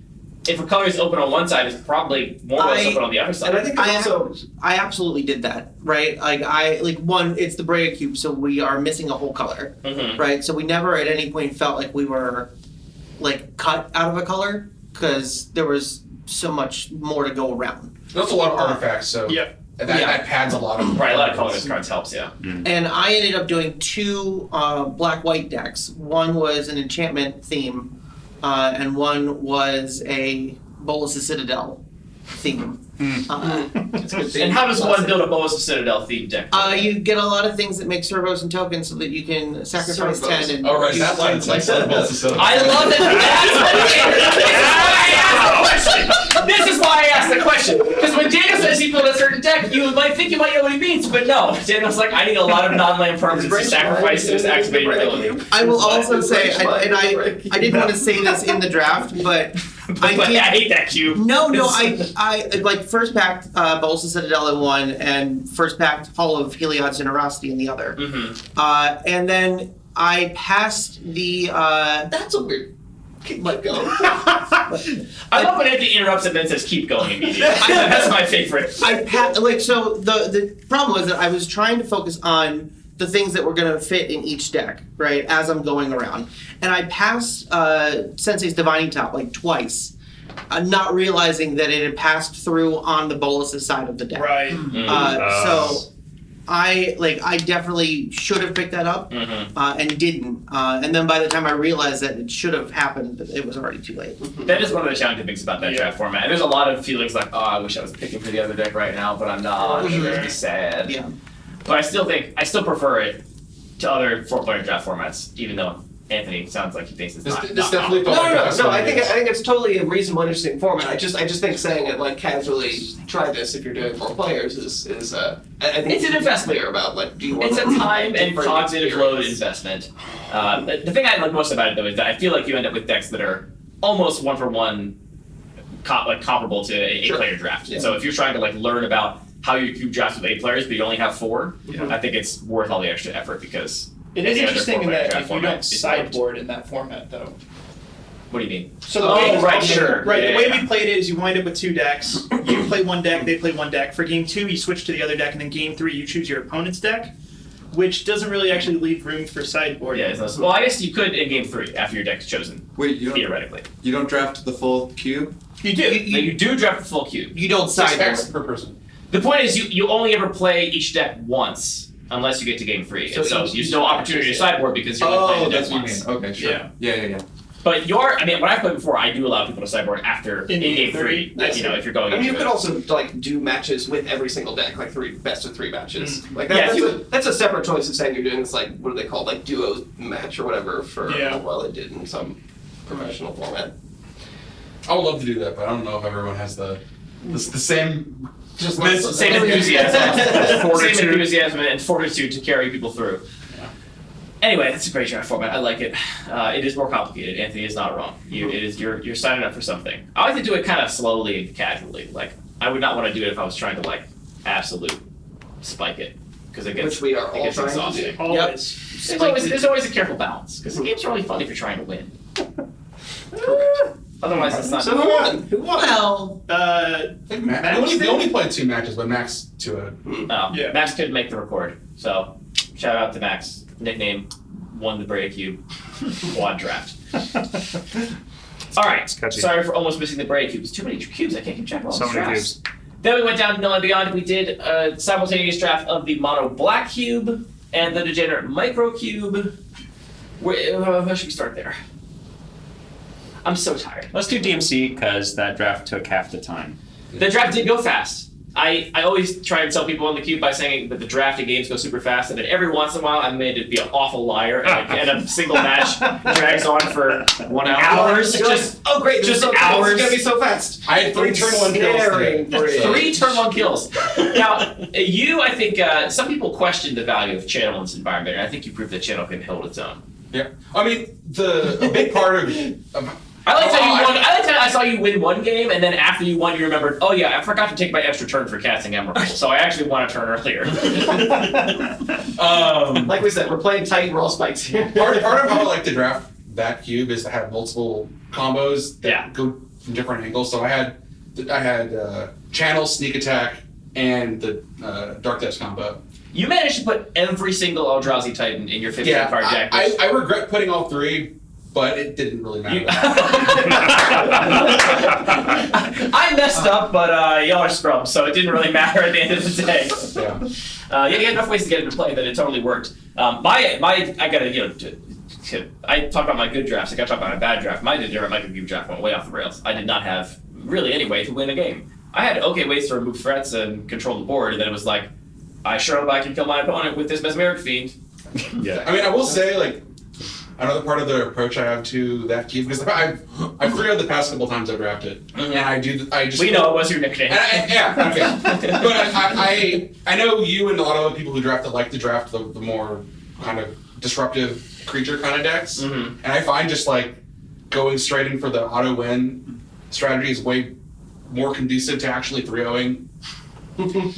if a color is open on one side, it's probably more or less open on the other side. And I think I absolutely did that, right? It's the Brea Cube, so we are missing a whole color, right? So we never at any point felt like we were like cut out of a color because there was so much more to go around. That's a lot of artifacts, so that pads a lot of a lot of colorless cards helps, And I ended up doing 2 black-white decks. One was an enchantment theme, and one was a Bolas' Citadel theme. And how does one build a Bolas' Citadel themed deck? You get a lot of things that make servos and tokens so that you can sacrifice 10 and Oh, right, use that's why it's like Bolas' Citadel. I love that. This is why I asked the question. Because when Daniel says he built a certain deck, you might think you might know what he means, but no. Daniel's like, I need a lot of non-land permanents to sacrifice to his activated ability. I will also say, I didn't want to say this in the draft, but I hate that cube. No, I like first packed Bolas' Citadel in one, and first packed Hall of Heliod's Generosity in the other. And then I passed the. That's a weird. Keep going. I love when Anthony interrupts and then says, "Keep going" immediately. That's my favorite. So the problem was that I was trying to focus on the things that were going to fit in each deck, right, as I'm going around. And I passed Sensei's Divining Top like twice, not realizing that it had passed through on the Bolas' side of the deck. Right. So I definitely should have picked that up and didn't. And then by the time I realized that it should have happened, it was already too late. That is one of the challenging things about that draft format. And there's a lot of feelings like, oh, I wish I was picking for the other deck right now, but I'm not. I'm going to be sad. Yeah. But I still prefer it to other 4-player draft formats, even though Anthony sounds like he thinks it's not. This definitely felt No. I think it's totally a reasonable, interesting format. I just think saying it like casually, try this if you're doing 4 players is I think it's an investment. Clear about like do you want it's a time and different cognitive load experience? investment. The thing I like most about it though is that I feel like you end up with decks that are almost 1-for-1 comparable to a 8-player draft. Yeah. So if you're trying to like learn about how you cube drafts with 8 players, but you only have 4, I think it's worth all the extra effort because It is any other interesting in 4-player that draft if you format don't is sideboard in that format, though. What do you mean? So the way right, sure. Right, Yeah, the way yeah. we played it is you wind up with 2 decks. You play one deck, they play one deck. For game 2, you switch to the other deck, and then game 3, you choose your opponent's deck, which doesn't really actually leave room for sideboard. Yeah, well, I guess you could in game 3 after your deck's chosen. Wait, theoretically. You don't draft the full cube? You do. You do draft the full cube. You don't 6 sideboard. packs per person. The point is, you only ever play each deck once, unless you get to game 3. So And so each there's no opportunity to sideboard because you're only playing the deck that's what you once. mean. Okay, sure. Yeah. Yeah. But when I've played before, I do allow people to sideboard after in game 3. Yes. If you're going I mean, you into could it. also like do matches with every single deck, like best of 3 matches. Like Yeah, that's a separate choice of saying you're doing this like what do they call like duo match or whatever for well it did in some professional format. I would love to do that, but I don't know if everyone has the same. Same enthusiasm and fortitude to carry people through. Anyway, that's a great draft format. I like it. It is more complicated. Anthony is not wrong. You're signing up for something. I like to do it kind of slowly and casually. Like I would not want to do it if I was trying to like absolute spike it because it gets Which we are all gets trying to exhausting. do. Always. There's always a careful balance because the games are only fun if you're trying to win. Otherwise, it's not. So who won? Who won? Well, I think they only played 2 matches, but Max to it. Yeah. Max couldn't make the record, so shout out to Max. Nickname won the Brea Cube quad draft. All right. Sorry for almost missing the Brea Cube. It's too many cubes. I can't keep track of all So these many drafts. cubes. Then we went down to No and Beyond. We did a simultaneous draft of the Mono Black Cube and the Degenerate Micro Cube. Where should we start there? I'm so tired. Let's do DMC because that draft took half the time. The draft did go fast. I always try and tell people on the Cube by saying that the drafting games go super fast, and then every once in a while I'm made to be an awful liar, and a single match drags on for 1 hour. Hours, just oh great, just so, hours. It's gonna be so fast. I had 3 turn 1 kills today. 3 turn 1 kills. Now, I think some people question the value of channel in this environment, and I think you proved that channel can hold its own. Yeah, I mean a big part of I liked how you won. I liked how I saw you win one game, and then after you won, you remembered, oh yeah, I forgot to take my extra turn for casting Emerald, so I actually won a turn earlier. Like we said, we're playing tight, we're all spikes here. part of how I like to draft that cube is to have multiple combos that go from different angles. So I had channel, sneak attack, and the dark depths combo. You managed to put every single Eldrazi Titan in your 15-card deck. I regret putting all 3. But it didn't really matter. I messed up, but y'all are scrubs, so it didn't really matter at the end of the day. You had enough ways to get it to play that it totally worked. I talk about my good drafts. I got to talk about my bad draft. My Cube draft went way off the rails. I did not have really any way to win a game. I had okay ways to remove threats and control the board, and then it was like, I sure hope I can kill my opponent with this Mesmeric Fiend. Yeah. I mean, I will say, like, another part of the approach I have to that cube, because I've 3-0'd the past couple times I've drafted, and I just we know it was your nickname. But I know you and a lot of other people who drafted like to draft the more kind of disruptive creature kind of decks, and I find just like going straight in for the auto win strategy is way more conducive to actually 3-0ing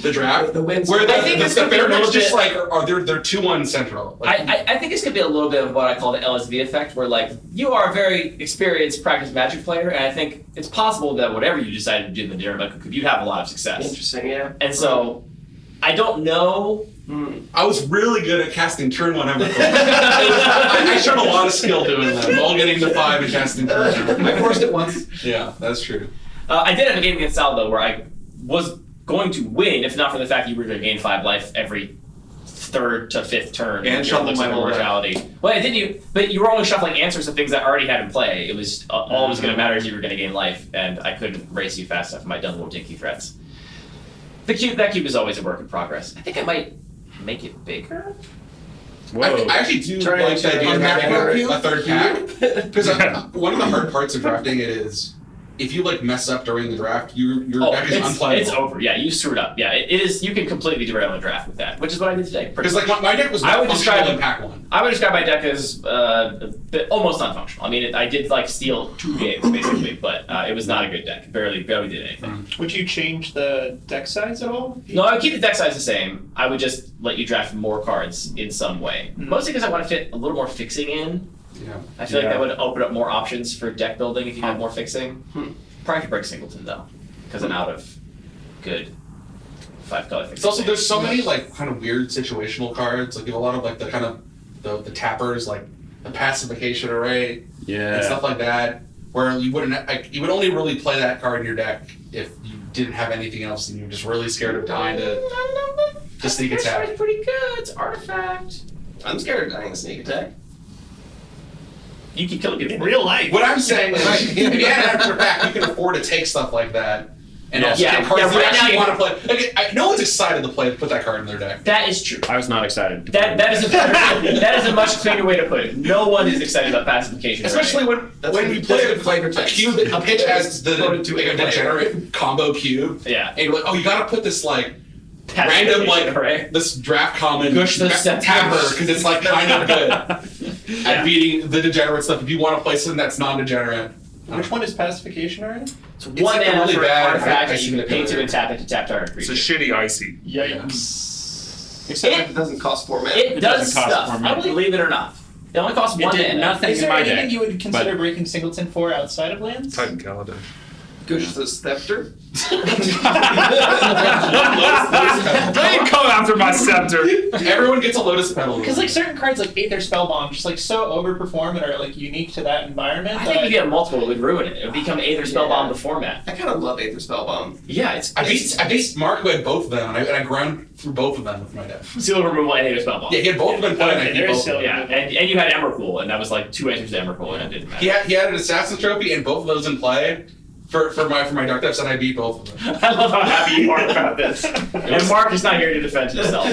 the draft. The wins. Where I think the it's gonna be a little just bit- like they're 2-1 central. Like, I think this could be a little bit of what I call the LSV effect, where like you are a very experienced practice Magic player, and I think it's possible that whatever you decided to do in the Darren Cube, you'd have a lot of success. Interesting, yeah. And so, I don't know. I was really good at casting turn 1 Emrakul. I showed a lot of skill doing that. All getting to 5 and casting turn 1. I forced it once. Yeah, that's true. I did have a game against Sal though, where I was going to win, if not for the fact you were going to gain 5 life every 3rd to 5th turn. And shuffle my whole mortality. Well, didn't you? But you were only shuffling answers to things that I already had in play. It was all it was going to matter is you were going to gain life, and I couldn't race you fast enough. My done little dinky threats. That cube is always a work in progress. I think I might make it bigger. I actually do like the idea of having a 3rd pack, because one of the hard parts of drafting it is if you like mess up during the draft, your deck is unplayable. It's over. Yeah, you screwed up. Yeah, it is. You can completely derail a draft with that, which is what I did today. Because like my deck was not functional in pack 1. I would describe my deck as almost non-functional. I mean, I did like steal 2 games basically, but it was not a good deck. Barely did anything. Would you change the deck size at all? No, I would keep the deck size the same. I would just let you draft more cards in some way. Mostly because I want to fit a little more fixing in. Yeah. I feel like that would open up more options for deck building if you have more fixing. Probably break Singleton though, because I'm out of good 5-color fixing. It's also there's so many like kind of weird situational cards. Like you have a lot of like the kind of the tappers, like the pacification array, and stuff like that. Where you would only really play that card in your deck if you didn't have anything else and you're just really scared of dying to sneak attack. It's pretty good. It's artifact. I'm scared of dying to sneak attack. You can kill people in real life. What I'm saying is, if you had an extra pack, you can afford to take stuff like that. And also take cards you actually want to play. Like, no one's excited to put that card in their deck. That is true. I was not excited. That is a much cleaner way to put it. No one is excited about pacification. Especially when you play a cube, a pitch has the degenerate combo cube. Yeah. And you're like, oh, you gotta put this like random like this draft common Gush the tapper because it's like kind of good at beating the degenerate stuff. If you want to play something that's non-degenerate. Which one is pacification already? It's one like mana really for bad artifact that icy you can pay to color. and tap it to tap target It's creature. a shitty icy. Yikes. Except it doesn't cost 4 mana. It does doesn't cost stuff. 4 I mana. believe it or not. It only costs 1 did mana. nothing. Is there in my anything deck, you would consider breaking Singleton for outside of lands? Titan Kaladesh. Gush the Scepter. Don't come after my scepter. Everyone gets a Lotus Petal. Because like certain cards like Aether Spellbomb just like so overperform and are like unique to that environment. I think if you get multiple, it would ruin it. It would become Aether Spellbomb the format. I kind of love Aether Spellbomb. Yeah, it's I beat Mark who had both of them, and I ground through both of them with my deck. Seal removal and Aether Spellbomb. Yeah, he had both of them playing. Okay, and I beat there's both of them. still- Yeah, and you had Emrakul, and that was like 2 answers to Emrakul, and it didn't matter. He had an Assassin's Trophy and both of those in play For my dark depths, and I beat both of them. I love how happy you are about this. And Mark is not here to defend himself.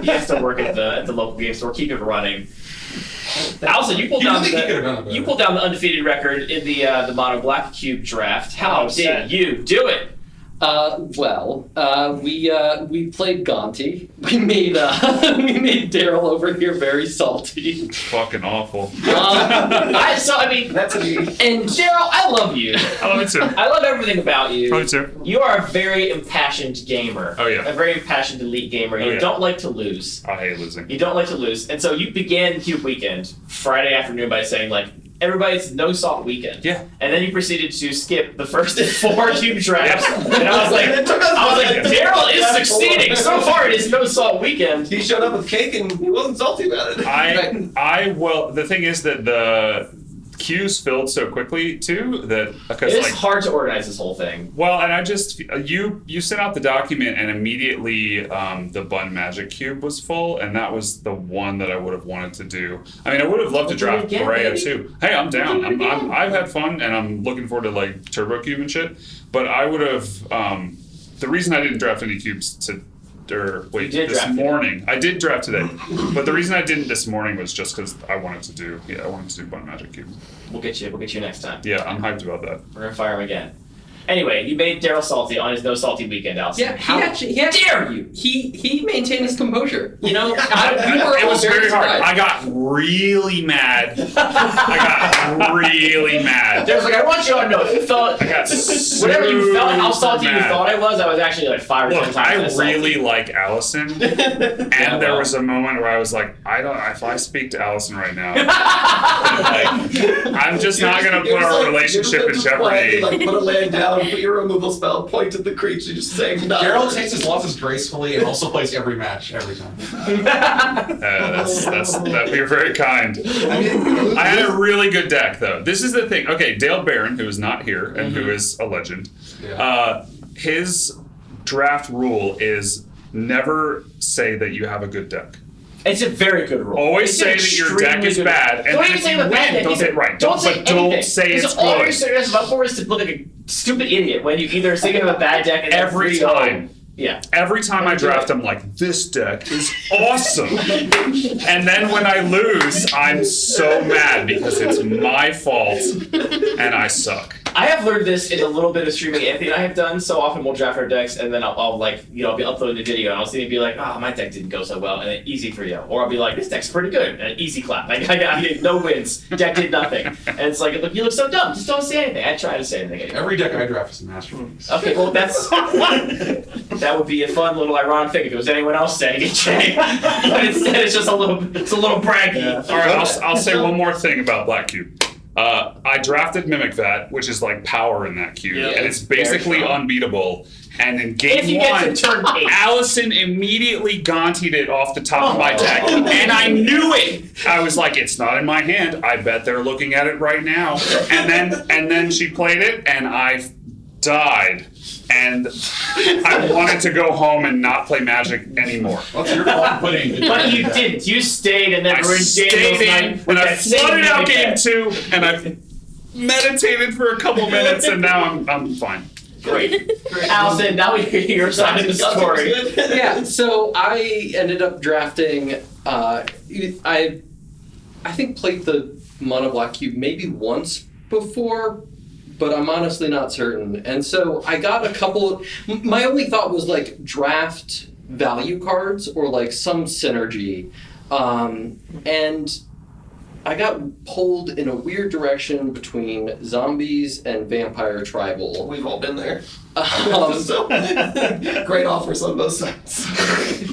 He has to work at the local game store, keep it running. Allison, you pulled down the undefeated record in the mono black cube draft. How did you do it? We played Gonti. We made Daryl over here very salty. Fucking awful. That's me. And Daryl, I love you. I love it too. I love everything about you. Love it too. You are a very impassioned gamer. Oh yeah. A very impassioned elite gamer. You don't like to lose. I hate losing. You don't like to lose, and so you began Cube Weekend Friday afternoon by saying like, everybody's no salt weekend. Yeah. And then you proceeded to skip the first 4 cube drafts. And I was like, Daryl is succeeding. So far it is no salt weekend. He showed up with cake and he wasn't salty about it. Well, the thing is that the queues filled so quickly too that because it's hard to organize this whole thing. Well, and I just you sent out the document and immediately the Bun Magic Cube was full, and that was the one that I would have wanted to do. I mean, I would have loved to draft Brea too. Hey, I'm down. I've had fun, and I'm looking forward to like Turbo Cube and shit. But I would have. The reason I didn't draft any cubes this morning. I did draft today, but the reason I didn't this morning was just because I wanted to do Bun Magic Cube. We'll get you next time. Yeah, I'm hyped about that. We're gonna fire him again. Anyway, you made Daryl salty on his no salty weekend, Allison. Yeah, how dare you? He maintained his composure. You know, it was very hard. I got really mad. There's like, I want you all to know, if you felt whatever you felt, how salty you thought I was actually like 5 or 10 times. I really like Allison, and there was a moment where I was like, if I speak to Allison right now, I'm just not gonna put our relationship in jeopardy. Like put a land down, put your removal spell, point at the creature, just saying no. Daryl takes his losses gracefully and also plays every match every time. You're very kind. I had a really good deck though. This is the thing. Okay, Dale Barron, who is not here and who is a legend, his draft rule is never say that you have a good deck. It's a very good rule. Always say that your deck is bad, and don't even say the bad deck. Don't say it right. Don't say it's all good. you're serious about for is to look like a stupid idiot when you either say you have a bad deck and every time. Yeah. Every time I draft, I'm like, this deck is awesome. And then when I lose, I'm so mad because it's my fault and I suck. I have learned this in a little bit of streaming Anthony and I have done. So often we'll draft our decks and then I'll be uploading the video and I'll see it be like, my deck didn't go so well, and then easy for you. Or I'll be like, this deck's pretty good, and easy clap. I get no wins. Deck did nothing. And it's like, look, you look so dumb. Just don't say anything. I try to say anything anyway. Every deck I draft is a masterpiece. Okay, well that would be a fun little ironic thing if it was anyone else saying it, Jay. But instead it's just a little braggy. Yeah. All right, I'll say one more thing about Black Cube. I drafted Mimic Vat, which is like power in that cube, and it's basically unbeatable. And in game 1, Allison immediately Gontied it off the top of my deck, and I knew it. I was like, it's not in my hand. I bet they're looking at it right now. And then she played it, and I died. And I wanted to go home and not play Magic anymore. What's your fault putting? But you didn't. You stayed, and then I stayed in, and I flooded out game 2, and I meditated for a couple minutes, and now I'm fine. Great. Allison, now we hear your side of the story. Yeah, so I ended up drafting. I think played the Mono Black Cube maybe once before, but I'm honestly not certain. And so I got a couple. My only thought was like draft value cards or like some synergy, and I got pulled in a weird direction between zombies and vampire tribal. We've all been there. So, great offers on both sides.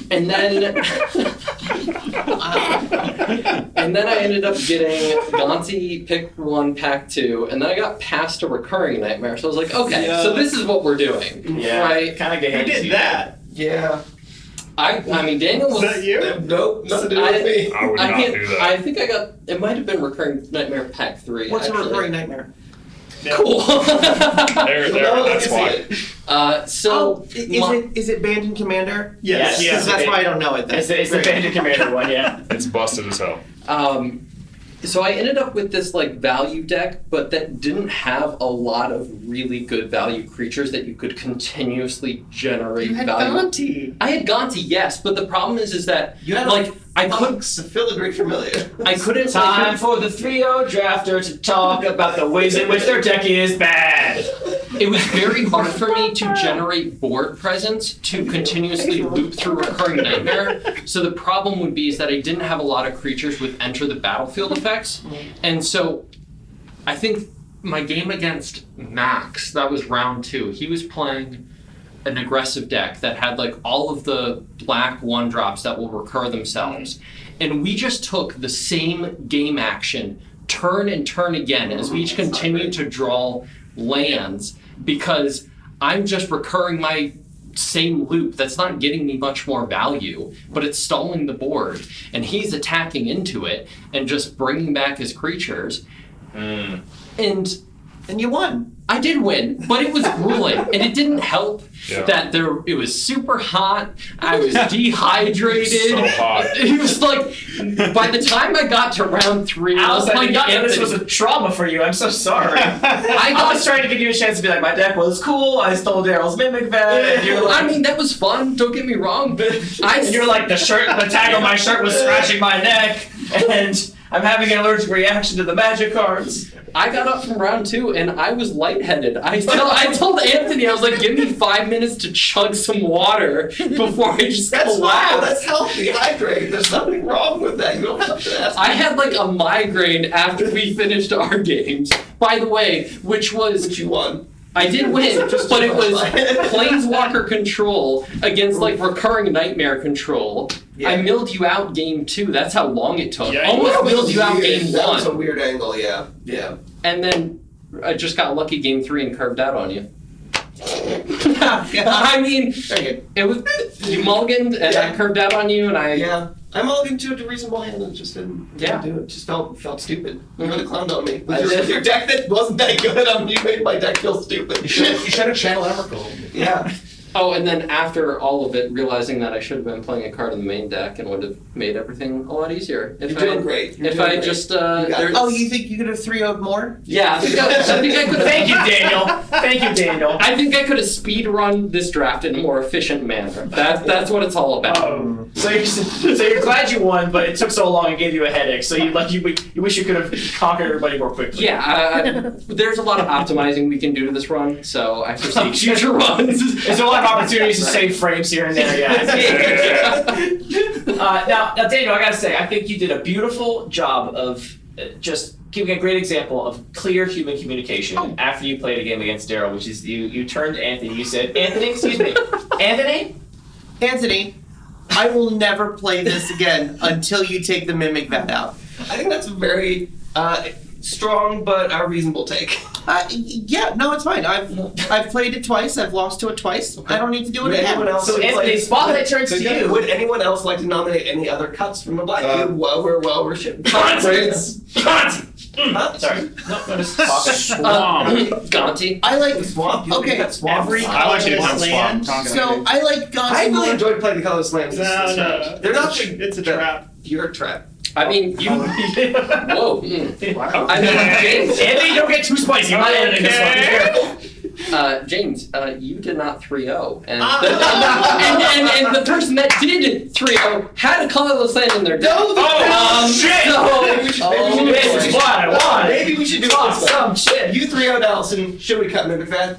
And then I ended up getting Gonti, pick 1, pack 2, and then I got past a recurring nightmare. So I was like, okay, so this is what we're doing. Yeah, right? Kind of get. Who did that? Yeah. I mean, Daniel was. Is that you? Nope, nothing to do with me. I would not do that. I think I got. It might have been recurring nightmare pack 3. What's actually. a recurring nightmare? Yeah. Cool. There, that's why. Is it Bandit Commander? Yes. That's why I don't know it then. It's the Bandit Commander one, yeah. It's busted as hell. So I ended up with this like value deck, but that didn't have a lot of really good value creatures that you could continuously generate You had value. Gonti. I had Gonti, yes, but the problem is that You had like I couldn't filigree familiar. I couldn't Time for the 3-0 drafter to talk about the ways in which their deck is bad. It was very hard for me to generate board presence to continuously loop through Recurring Nightmare. So the problem would be is that I didn't have a lot of creatures with enter the battlefield effects. And so I think my game against Max, that was round 2, he was playing an aggressive deck that had like all of the black 1-drops that will recur themselves. And we just took the same game action turn and turn again as we each continued to draw lands, because I'm just recurring my same loop that's not getting me much more value, but it's stalling the board, and he's attacking into it and just bringing back his creatures. And you won. I did win, but it was grueling, and it didn't help that it was super hot. I was dehydrated. So hot. It was like, by the time I got to round 3, Allison, I did not know this Anthony. was a trauma for you. I'm so sorry. I was trying to give you a chance to be like, my deck was cool. I stole Daryl's Mimic Vet. And you're like, I mean, that was fun. Don't get me wrong, but and you're like, the tag on my shirt was scratching my neck, and I'm having an allergic reaction to the magic cards. I got up from round 2 and I was lightheaded. I told Anthony, I was like, give me 5 minutes to chug some water before I just That's collapsed. normal. That's healthy. Hydrate. There's nothing wrong with that. You don't have to ask. I had like a migraine after we finished our games, by the way, which you won. I did win, but it was Planeswalker control against like Recurring Nightmare control. Yeah. I milled you out game 2. That's how long it took. Yeah, Almost milled you out Weird. game That was a 1. weird angle, yeah. Yeah. And then I just got lucky game 3 and curved out on you. Yeah. I mean, Very good. it was you mulliganed and I curved out on you, and I Yeah. I'm all into a reasonable hand and just didn't do it. Just felt stupid. You really clowned on me. With your deck that wasn't that good, you made my deck feel stupid. You should have channeled Emrakul. Yeah. Oh, and then after all of it, realizing that I should have been playing a card in the main deck and would have made everything a lot easier. If You're doing great. If I just you think you could have 3-0'd more? Yeah, I think I could have. Thank you, Daniel. Thank you, Daniel. I think I could have speed run this draft in a more efficient manner. That's what it's all about. So you're glad you won, but it took so long and gave you a headache. So you wish you could have conquered everybody more quickly. Yeah, there's a lot of optimizing we can do to this run, so I foresee future runs. There's a lot of opportunities to save frames here and there. Yeah. Now, Daniel, I gotta say, I think you did a beautiful job of just giving a great example of clear human communication after you played a game against Daryl, which is you turned to Anthony. You said, Anthony, Anthony, I will never play this again until you take the Mimic Vet out. I think that's a very strong but reasonable take. Yeah, no, it's fine. I've played it twice. I've lost to it twice. I don't need to do it Would again. anyone else So Anthony, spotlight turns to you. Would anyone else like to nominate any other cuts from the Black Cube while we're shipping? Sorry. No, just talking. Gonti. I like Swamp. You Okay, got Swamp. every I like it colorless on land. Swamp. So I like Gonti I really more. enjoyed playing the colorless lands. No. They're not. It's a trap. You're a trap. I mean, you. Whoa. I mean, James. Anthony, don't get too spicy. I'm not editing this one. Be careful. James, you did not 3-0, and the person that did 3-0 had a colorless land in their deck. Shit! This is what I want. Maybe we should do some shit. You 3-0'd Allison. Should we cut Mimic Vat?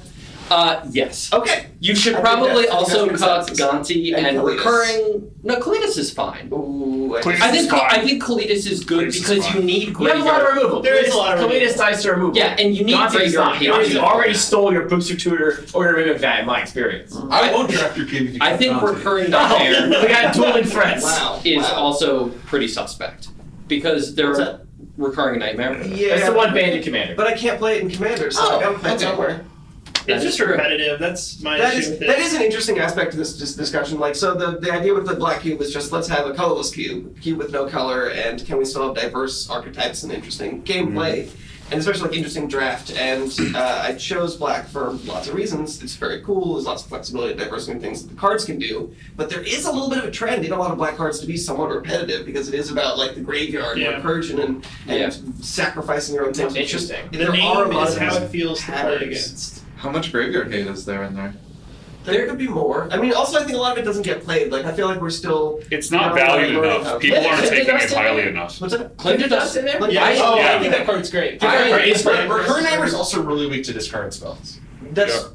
Yes. Okay. You should I think probably that's also cut consensus. Gonti and Kalidas. recurring. No, Kalidas is fine. Ooh, Kalidas I is fine. think Kalidas is good Kalidas is because fine. you need You have a lot of graveyard. removal. There is a lot of Kalidas dies to removal. Yeah, and you need Gonti's graveyard not. heroes. Gonti's already stole your Booster Tutor or your Mimic Vat, in my experience. I won't draft your cube if you I cut think Gonti. recurring No, nightmare we got dueling threats. Wow. is wow. also pretty suspect because they're What's that? recurring nightmare. Yeah. That's the one bandit commander. But I can't play it in Commander, so I gotta play it somewhere. It's That just is true. repetitive. That's my That issue is with it. that is an interesting aspect to this discussion. Like, so the idea with the Black Cube was just let's have a colorless cube with no color, and can we still have diverse archetypes and interesting gameplay? and especially like interesting draft. And I chose black for lots of reasons. It's very cool. There's lots of flexibility, diversity, and things that the cards can do. But there is a little bit of a trend in a lot of black cards to be somewhat repetitive because it is about like the graveyard and recursion and sacrificing your own things. Interesting. The name is how it feels to play against. How much graveyard hate is there in there? There could be more. I mean, also I think a lot of it doesn't get played. Like I feel like we're still. It's not valued enough. People aren't taking it highly enough. What's that? Clinton Dust in there? I think that card's great. Recurring Neighbor is also really weak to discard spells. That's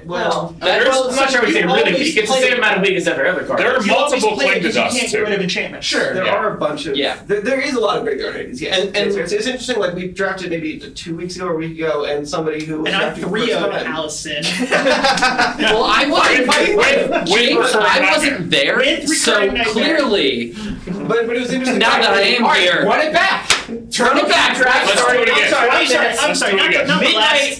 well, I'm not sure I would say really weak. It's the same amount of weak as every other card. There are multiple Cling to Dust You can't too. get rid of enchantments. Sure, there are a bunch of There is a lot of graveyard hades. Yes, And it's interesting. Like we drafted maybe 2 weeks ago or a week ago, and somebody who was And I drafting for the first 3-0'd time. Allison. Well, I wasn't. James, I wasn't there, so clearly. But it was interesting. Now that I am here, run it back. Turn it back. Let's do it again. I'm sorry.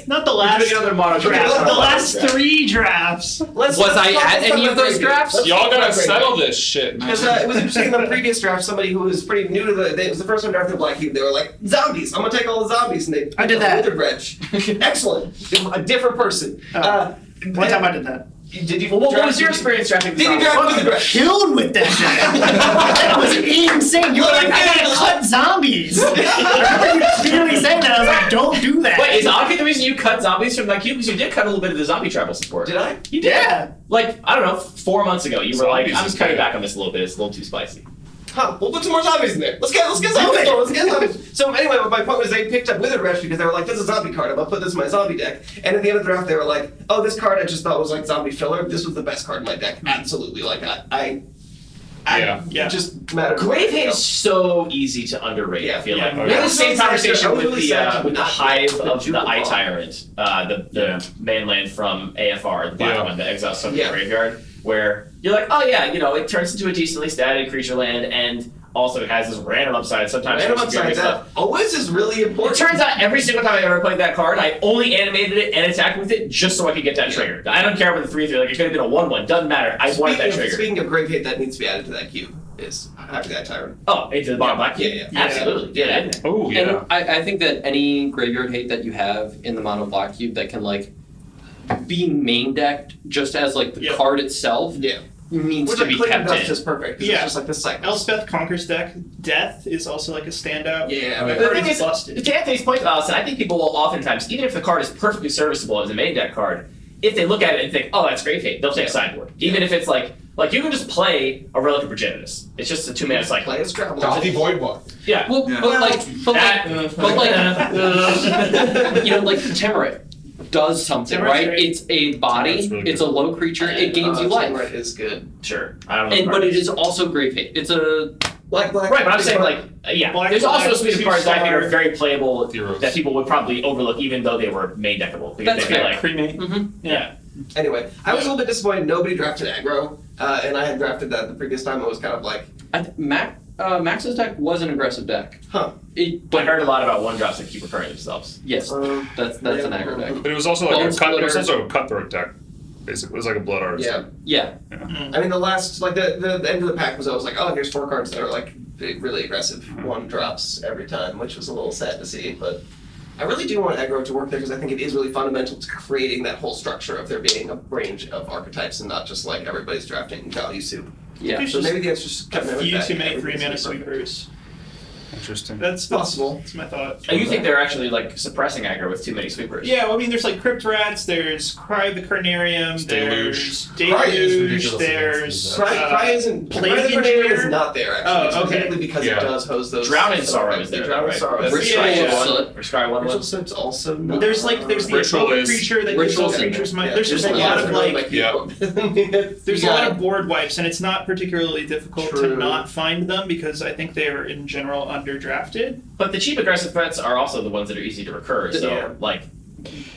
Not the last. The last 3 drafts. Was I at any of those drafts? Y'all gotta settle this shit, man. Because it was interesting in the previous draft, somebody who was pretty new to it was the first time drafting Black Cube, they were like, zombies, I'm gonna take all the zombies, and they I did that. Withered Wretch. Excellent. A different person. One time I did that. Did you? What was your experience drafting? Did you draft Withered Wretch? Killed with that shit. That was insane. You were like, I gotta cut zombies. I remember you clearly saying that. I was like, don't do that. Wait, is Anki the reason you cut zombies from that cube? Because you did cut a little bit of the zombie tribal support. Did I? You did. Yeah. Like, I don't know, 4 months ago, you were like, Zombies I'm is just cutting good. back on this a little bit. It's a little too spicy. Huh, we'll put some more zombies in there. Let's get zombies going. Let's get zombies. So anyway, my point was they picked up Withered Wretch because they were like, this is a zombie card. I'm gonna put this in my zombie deck. And at the end of the draft, they were like, oh, this card I just thought was like zombie filler. This was the best card in my deck. Absolutely. Like Yeah. It just mattered. Grave Hate is so easy to underrate, I feel like. Yeah. We had the same conversation I was with really the sad to with the not Hive get of the Jupiter Eye Ball. Tyrant, the mainland from AFR, the black one that exiles from the graveyard, where you're like, oh yeah, it turns into a decently static creature land, and also it has this random upside. Sometimes Random upside that always is really important. It turns out every single time I ever played that card, I only animated it and attacked with it just so I could get that trigger. I don't care about the 3/3. Like it could have been a 1/1. Doesn't matter. I wanted that trigger. Speaking of Grave Hate, that needs to be added to that cube. Is Hive of the Eye Tyrant. Oh, into the bottom black cube? Yeah. Absolutely. Yeah. Oh yeah. And I think that any graveyard hate that you have in the mono black cube that can like be main decked just as like the card itself needs Which to be kept in. Dust is perfect. It's just like the cycle. Elspeth Conquers deck. Death is also like a standout. Yeah. But the thing is, to Anthony's point, Allison, I think people will oftentimes, even if the card is perfectly serviceable as a main deck card, if they look at it and think, oh, that's Grave Hate, they'll take sideboard. Even if it's like you can just play a Relic of Progenitus. It's just a 2-mana cycle. Play a Scrabble. Dothy Void One. Yeah. Well, but like Temeret does something, right? It's a body, really it's a low creature, it gains you life. Temeret is good. Sure. I don't know. But it is also Grave Hate. It's a Black. Right, but I'm saying there's also a suite of cards that I think are very playable that people would probably overlook even though they were main deckable. Because That's they feel fair. like Mm-hmm. Yeah. Anyway, I was a little bit disappointed nobody drafted aggro, and I had drafted that the previous time. It was kind of like, Max's deck was an aggressive deck. huh. I heard a lot about 1-drops that keep recurring themselves. Yes, that's an aggro deck. But it was also like Bone it was Splitter. also a cutthroat deck. Basically, it was like a blood artist. Yeah. Yeah. I mean, the last, like, the end of the pack was always like, oh, here's 4 cards that are, like, really aggressive 1-drops every time, which was a little sad to see, but I really do want aggro to work there because I think it is really fundamental to creating that whole structure of there being a range of archetypes and not just, like, everybody's drafting value soup. Yeah. So maybe the answer is just cut A few back. too many Everything's 3-mana super. sweepers. Interesting. That's Possible. That's my thought. You think they're actually like suppressing aggro with too many sweepers? Yeah, well, I mean, there's like Crypt Rats, there's Cry the Carnarium, there's Cry is Deluge, ridiculous there's Cry isn't. Plague Cry the Grenadier Engineer. is not there actually. Oh, okay. Specifically because it does host those. Drown in Sorrow is there, Drown in right? Sorrow. Ritual Yeah, yeah. Soot. Or Scry 1. Ritual Soot's also not. There's the Ritual evoke is- creature that gives all Ritual's in creatures Yeah, there's just a lot of like there's a lot of board wipes, and it's not particularly difficult True. to not find them because I think they are in general underdrafted. But the cheap aggressive threats are also the ones that are easy to recur. So, Yeah. like,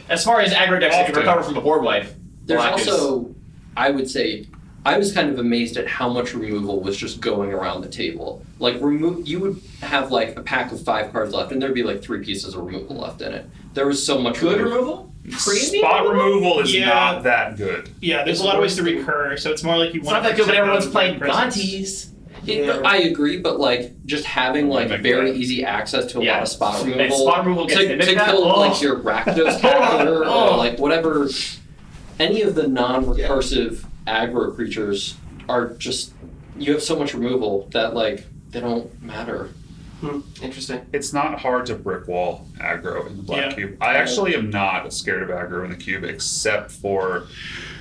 as far as aggro decks that can Often. recover from a board wipe, There's black is- also, I would say, I was kind of amazed at how much removal was just going around the table. Like, you would have like a pack of 5 cards left, and there'd be like 3 pieces of removal left in it. There was so much good removal. removal. Premium Spot removal is Yeah. not that good. Yeah, there's a lot of ways to recur, so it's more like you It's want not that good when check everyone's out playing presence. Gonties. I agree, but like just having like very easy access to a lot of spot removal, to kill like your Rakdos character or like whatever, any of the non-recursive aggro creatures are just, you have so much removal that like they don't matter. Interesting. It's not hard to brick wall aggro in the black cube. I actually am not scared of aggro in the cube, except for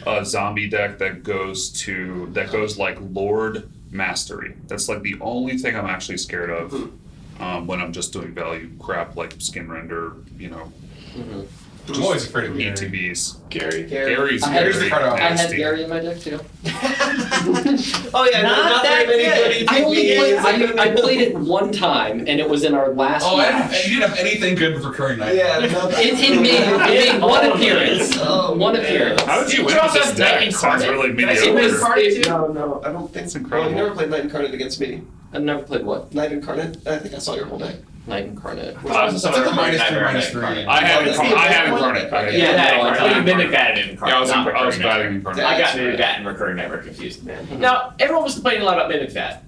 a zombie deck that goes like Lord Mastery. That's like the only thing I'm actually scared of when I'm just doing value crap like skin render, I'm always afraid of ETBs. Gary's the card I had Gary in my deck too. Oh yeah, not very many good I played it one time, and it was in our last match. You didn't have anything good with recurring night. Yeah, it made one appearance. One appearance. How did you win this deck? Sounds really mediocre. No, I don't think it's incredible. You never played Knight Incarnate against me. I never played what? Knight Incarnate? I think I saw your whole deck. Knight Incarnate. It's like a -3/-3. I had Incarnate. I mimic that in Incarnate. I was batting Incarnate. I got Mimic Vat and Recurring Nightmare confused. Now, everyone was complaining a lot about Mimic Vat.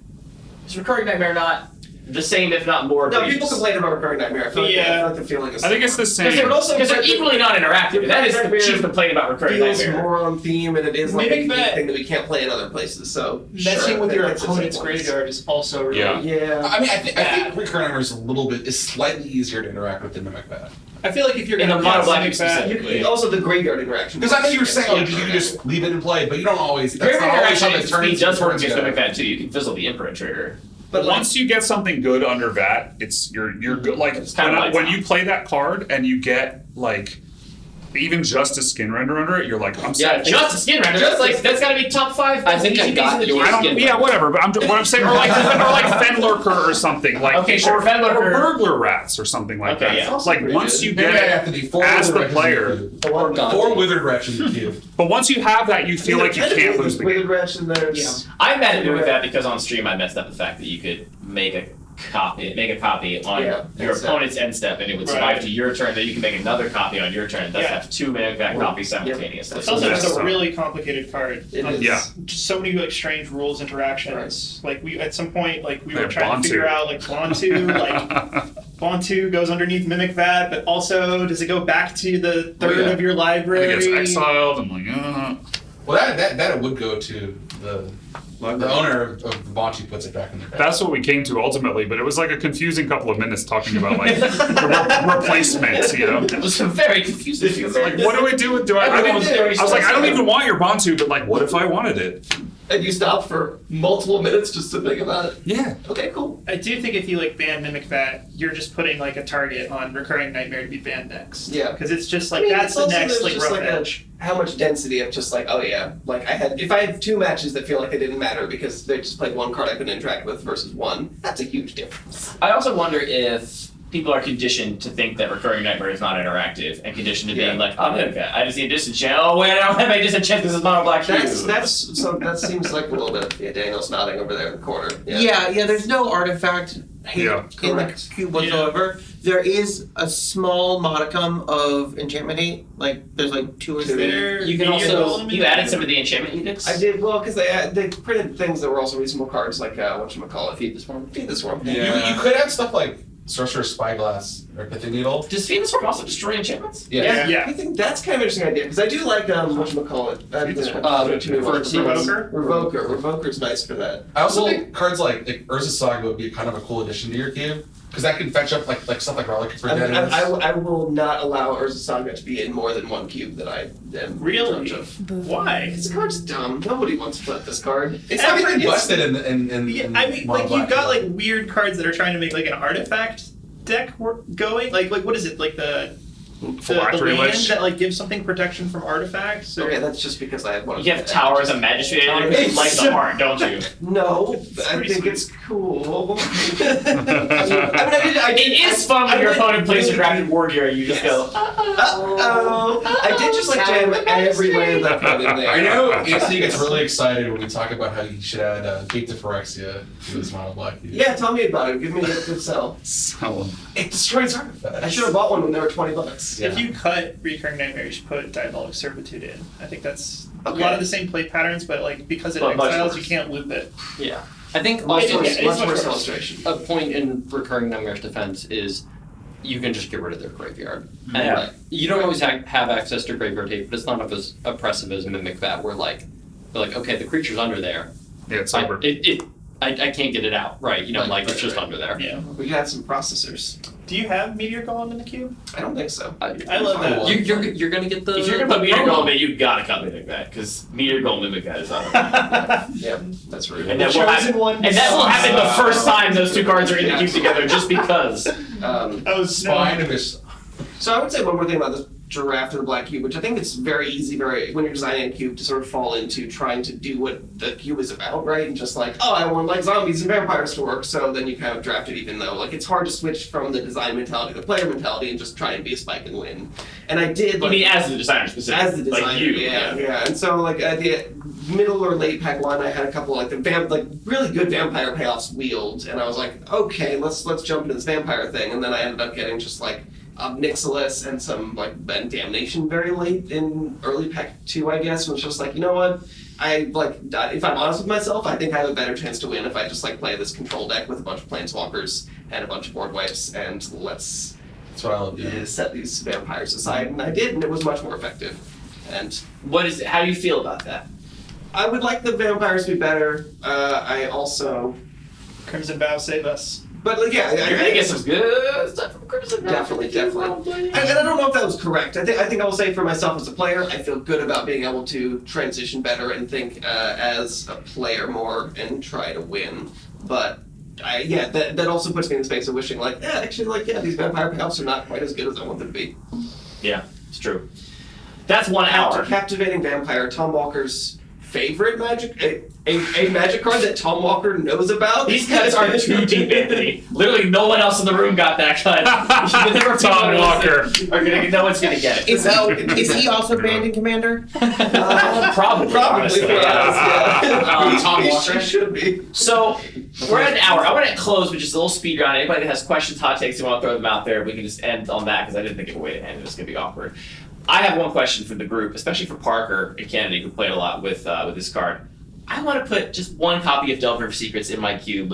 Is Recurring Nightmare not the same, if not more? No, people complain about Recurring Nightmare. I feel like the feeling is. I think it's the same. Because they're equally not interactive. That is the chief complaint about Recurring Feels Nightmare. more on theme, and it is like Mimic a Vat- thing that we can't play in other places. So Messing with your that's its opponent's influence. graveyard is also really. Yeah. I mean, I think recurring nightmare is slightly easier to interact with than Mimic Vat. I feel like if you're In going the to mono black Mimic Vat, specifically. Also, the graveyard interaction. Because I know you were saying, you can just leave it in play, but you don't always. That's Graveyard not always how interaction the speed does work turns against go. Mimic Vat too. You can fizzle the Imprint trigger. But once you get something good under Vat, you're good. Like when you play that card and you get like even just a skin render under it, you're like, I'm Yeah, just a skin render. That's got to be top 5. I think I got your skin render. Yeah, whatever. But what I'm saying, or like Fenlurker or something, like Okay, sure, Fenlurker. or Burglar Rats or something like that. yeah. Like once you get Maybe I have to do it 4 as the withered player, wretches in the cube. 4 withered wretches in the cube. but once you have that, you feel like you can't lose the game. I'm mad at Mimic Vat because on stream I messed up the fact that you could make a copy on your opponent's end step, and it would survive to your turn. Then you can make another copy on your turn, and thus have 2 Mimic Vat copies simultaneously. It's also just a really complicated card. It is. Yeah. Just so many like strange rules interactions. Like we at some point we were Yeah, trying to figure out like Bontu goes underneath Mimic Vat, but also does it go back to the third of your library? And it gets exiled. I'm like, Well, that would go to the owner of the Bonchi puts it back in their bag. That's what we came to ultimately, but it was like a confusing couple of minutes talking about like the replacements, It was very confusing. Like, what do I do with? I was like, I don't even want your Bontu, but like, what if I wanted it? And you stop for multiple minutes just to think about it. Yeah. Okay, cool. I do think if you like ban Mimic Vat, you're just putting like a target on Recurring Nightmare to be banned next. Yeah. Because it's just like I mean, that's it's the also- next there's like just rough like edge. how much density of just like, oh yeah, like if I had 2 matches that feel like they didn't matter because they just played 1 card I couldn't interact with versus 1, that's a huge difference. I also wonder if people are conditioned to think that Recurring Nightmare is not interactive, and conditioned to being like, I'm Mimic Vat. I just need a distance chance. Oh wait, I don't have a distance chance because it's mono black cube. That seems like a little bit of Daniel's nodding over there in the corner. Yeah, there's no artifact hate in the cube whatsoever. There is a small modicum of enchantment hate. Like there's like 2 or 3. You can also you added some of the enchantment edicts. I did because they printed things that were also reasonable cards like whatchamacallit. Feed the Swarm. You could have stuff like Sorcerer's Spyglass or Pithing Needle. Does Feed the Swarm also destroy enchantments? Yeah. I think that's kind of an interesting idea because I do like whatchamacallit. Revoker's nice for that. I also think cards like Urza Saga would be kind of a cool addition to your cube because that can fetch up like stuff like Relic for Dead Ends. I will not allow Urza Saga to be in more than 1 cube that I am Really? in charge of. Why? This card's dumb. Nobody wants to play this card. It's not pretty busted in I mean, like you've got like weird cards that are trying to make like an artifact deck going. Like what is it? Like the land that like gives something protection from artifacts. Or... Okay, that's just because I have one. You have Tower as a magistrate. You like the heart, don't you? No, I think it's cool. It is fun when your opponent plays a drafted war gear and you just go, I did just like jam every land that put in there. I know Anthony gets really excited when we talk about how you should add Gate to Phyrexia to this mono black cube. Yeah, tell me about it. Give me a good sell. It destroys artifacts. I should have bought one when they were $20. Yeah. If you cut Recurring Nightmare, you should put Diabolic Servitude in. I think that's a lot of the same play patterns, but like because it exiles, you can't loop it. Yeah. I think much also worse illustration. A point in recurring nightmare's defense is you can just get rid of their graveyard. And Yeah. you don't always have access to graveyard tape, but it's not as oppressive as Mimic Vat, where they're like, okay, the creature's under there. Yeah, it's over. I can't get it out. Right, it's just under there. Yeah. We had some processors. Do you have Meteor Golem in the cube? I don't think so. I love that. You're gonna get the. If you're gonna put Meteor Golem in, you gotta cut Mimic Vat, because Meteor Golem Mimic Vat is not. Yeah, that's rude. And that will happen the first time those two cards are in the cube together, just because. Spine of his. So I would say one more thing about this draft of the black cube, which I think it's very easy, when you're designing a cube, to sort of fall into trying to do what the cube is about, right? And just like, oh, I want like zombies and vampires to work, so then you kind of draft it, even though like it's hard to switch from the design mentality to the player mentality and just try and be a spike and win. And I did. You mean as the designer specifically? As the designer, like you, yeah. And so like at the middle or late pack one, I had a couple like really good vampire payoffs wheeled, and I was like, okay, let's jump into this vampire thing, and then I ended up getting just like Nixilis and some and Damnation very late in early pack 2, I guess, and was just like, you know what? If I'm honest with myself, I think I have a better chance to win if I just play this control deck with a bunch of planeswalkers and a bunch of board wipes, and let's set these vampires aside. And I did, and it was much more effective. And how do you feel about that? I would like the vampires to be better. I also Crimson Vow, save us. But you're gonna get some good stuff from Crimson Vow. Definitely. And I don't know if that was correct. I think I will say for myself as a player, I feel good about being able to transition better and think as a player more and try to win. But that also puts me in the space of wishing these vampire payoffs are not quite as good as I want them to be. Yeah, it's true. That's 1 hour. Captivating Vampire, Tom Walker's favorite magic, a magic card that Tom Walker knows about. These cuts are too deep, Anthony. Literally, no one else in the room got that cut. Tom Walker. No one's gonna get it. Is he also banned in Commander? Probably. Tom Walker should be. So we're at an hour. I want to close with just a little speed round. Anybody that has questions, hot takes, you want to throw them out there, we can just end on that because I didn't think of a way to end it. It's gonna be awkward. I have one question for the group, especially for Parker and Kennedy, who played a lot with this card. I want to put just one copy of Delver of Secrets in my cube.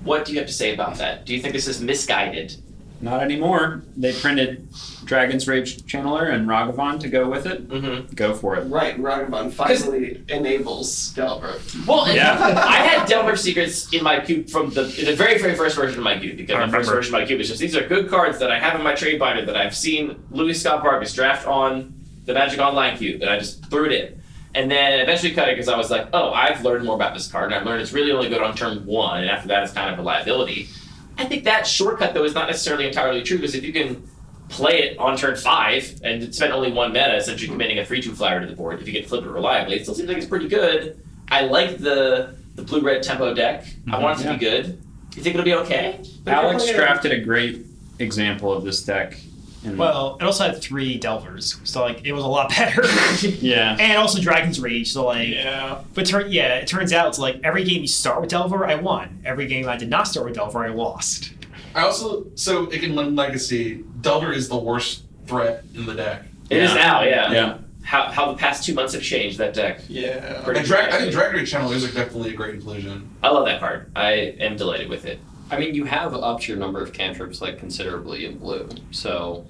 What do you have to say about that? Do you think this is misguided? Not anymore. They printed Dragon's Rage Channeler and Ragavan to go with it. Mm-hmm. Go for it. Right, Ragavan finally enables Delver. Well, I had Delver of Secrets in my cube from the very, very first version of my cube, because the first version of my cube is just, these are good cards that I have in my trade binder that I've seen Louis Scott Vargas draft on the Magic Online cube, and I just threw it in. And then eventually cut it because I was like, oh, I've learned more about this card, and I've learned it's really only good on turn 1, and after that it's kind of a liability. I think that shortcut, though, is not necessarily entirely true, because if you can play it on turn 5 and spend only 1 mana, essentially committing a 3/2 flyer to the board, if you can flip it reliably, it still seems like it's pretty good. I like the blue-red tempo deck. I want it to be good. You think it'll be okay? Alex drafted a great example of this deck. Well, it also had 3 Delvers, so it was a lot better. Yeah. And also Dragon's Rage, so But it turns out it's every game you start with Delver, I won. Every game I did not start with Delver, I lost. I also, so it can win Legacy, Delver is the worst threat in the deck. It is now, yeah. Yeah. How the past 2 months have changed that deck. Yeah. I think Dragon Rage Channel is definitely a great inclusion. I love that card. I am delighted with it. I mean, you have upped your number of cantrips considerably in blue, so.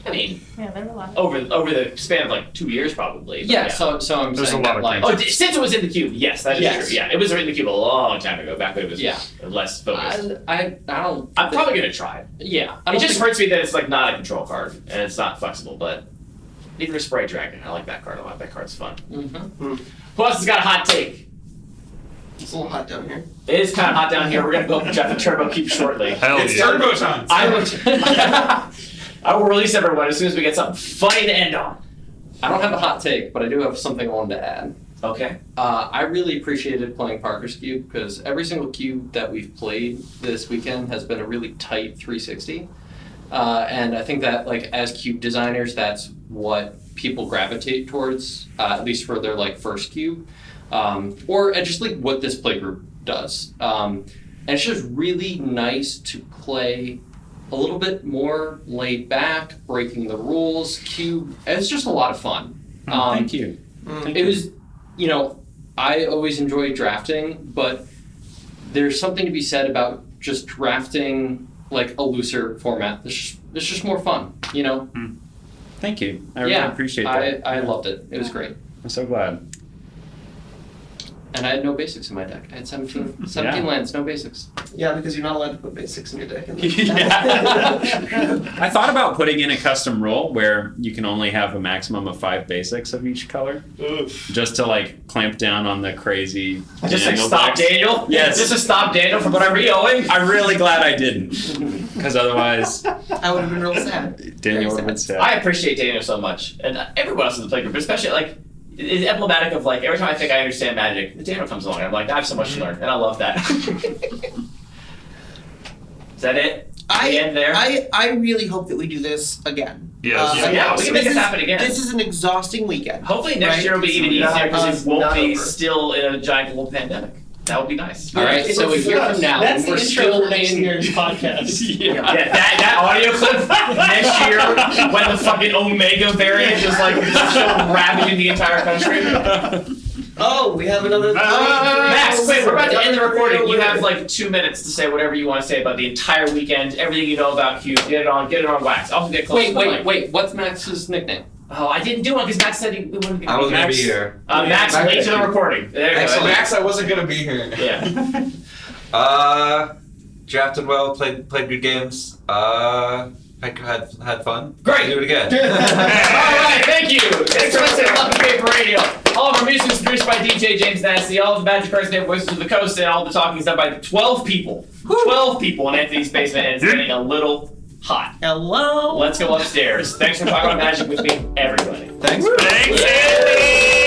I mean, yeah, there were a lot. Over the span of 2 years, probably. Yeah, so I'm There's saying a lot that, of since it was in the cube, yes, that is true. Yeah, it was in the cube a long time ago, back when it was less focused. I don't. I'm probably gonna try it. Yeah, It just hurts me that it's not a control card and it's not flexible, but neither is Spray Dragon. I like that card a lot. That card's fun. Mm-hmm. Who else has got a hot take? It's a little hot down here. It is kind of hot down here. We're gonna go for Jeff the Turbo Cube shortly. It's Turbo time. I will release everyone as soon as we get something funny to end on. I don't have a hot take, but I do have something I wanted to add. Okay. I really appreciated playing Parker's Cube because every single cube that we've played this weekend has been a really tight 360. And I think that as cube designers, that's what people gravitate towards, at least for their first cube. Or just what this playgroup does. And it's just really nice to play a little bit more laid back, breaking the rules, cube. It's just a lot of fun. Thank you. It was, I always enjoy drafting, but there's something to be said about just drafting like a looser format. It's just more fun, you know? Thank you. I really appreciate that. I loved it. It was great. I'm so glad. And I had no basics in my deck. I had 17 lands, no basics. Yeah, because you're not allowed to put basics in your deck. I thought about putting in a custom rule where you can only have a maximum of 5 basics of each color. Oof. Just to like clamp down on the crazy. Just like stop Daniel? Yes. Just to stop Daniel from whatever he's owing? I'm really glad I didn't. Because otherwise. I would have been real sad. Daniel would have been sad. I appreciate Daniel so much. And everyone else in the playgroup, but especially like. It's emblematic of like every time I think I understand Magic, Daniel comes along. I'm like, I have so much to learn, and I love that. Is that it? The end there? I really hope that we do this again. Yes. Yeah, we can make this happen again. This is an exhausting weekend. Hopefully next year will be even easier because it won't be still in a giant global pandemic. That would be nice. All right, so a year from now, That's we're the intro still for next in year's podcast. That audio clip next year when the fucking Omega variant is like ravaging the entire country. Oh, we have another. Max, wait, we're about to end the recording. You have like 2 minutes to say whatever you want to say about the entire weekend, everything you know about Cube. Get it on wax. I'll get close. Wait. What's Max's nickname? Oh, I didn't do one because Max said he wouldn't be. I was going to be here. Max, late to the recording. There you go. Max, I wasn't going to be here. Yeah. Drafted well, played good games. Had fun. Great. Do it again. Alright, thank you. Thanks for listening to Lucky Paper Radio. All of our music is produced by DJ James Nasty. All of the Magic Cards Name Voices of the Coast, and all the talking is done by 12 people. 12 people in Anthony's basement, and it's getting a little hot. Hello. Let's go upstairs. Thanks for talking about magic with me, everybody. Thanks. Thanks, Anthony.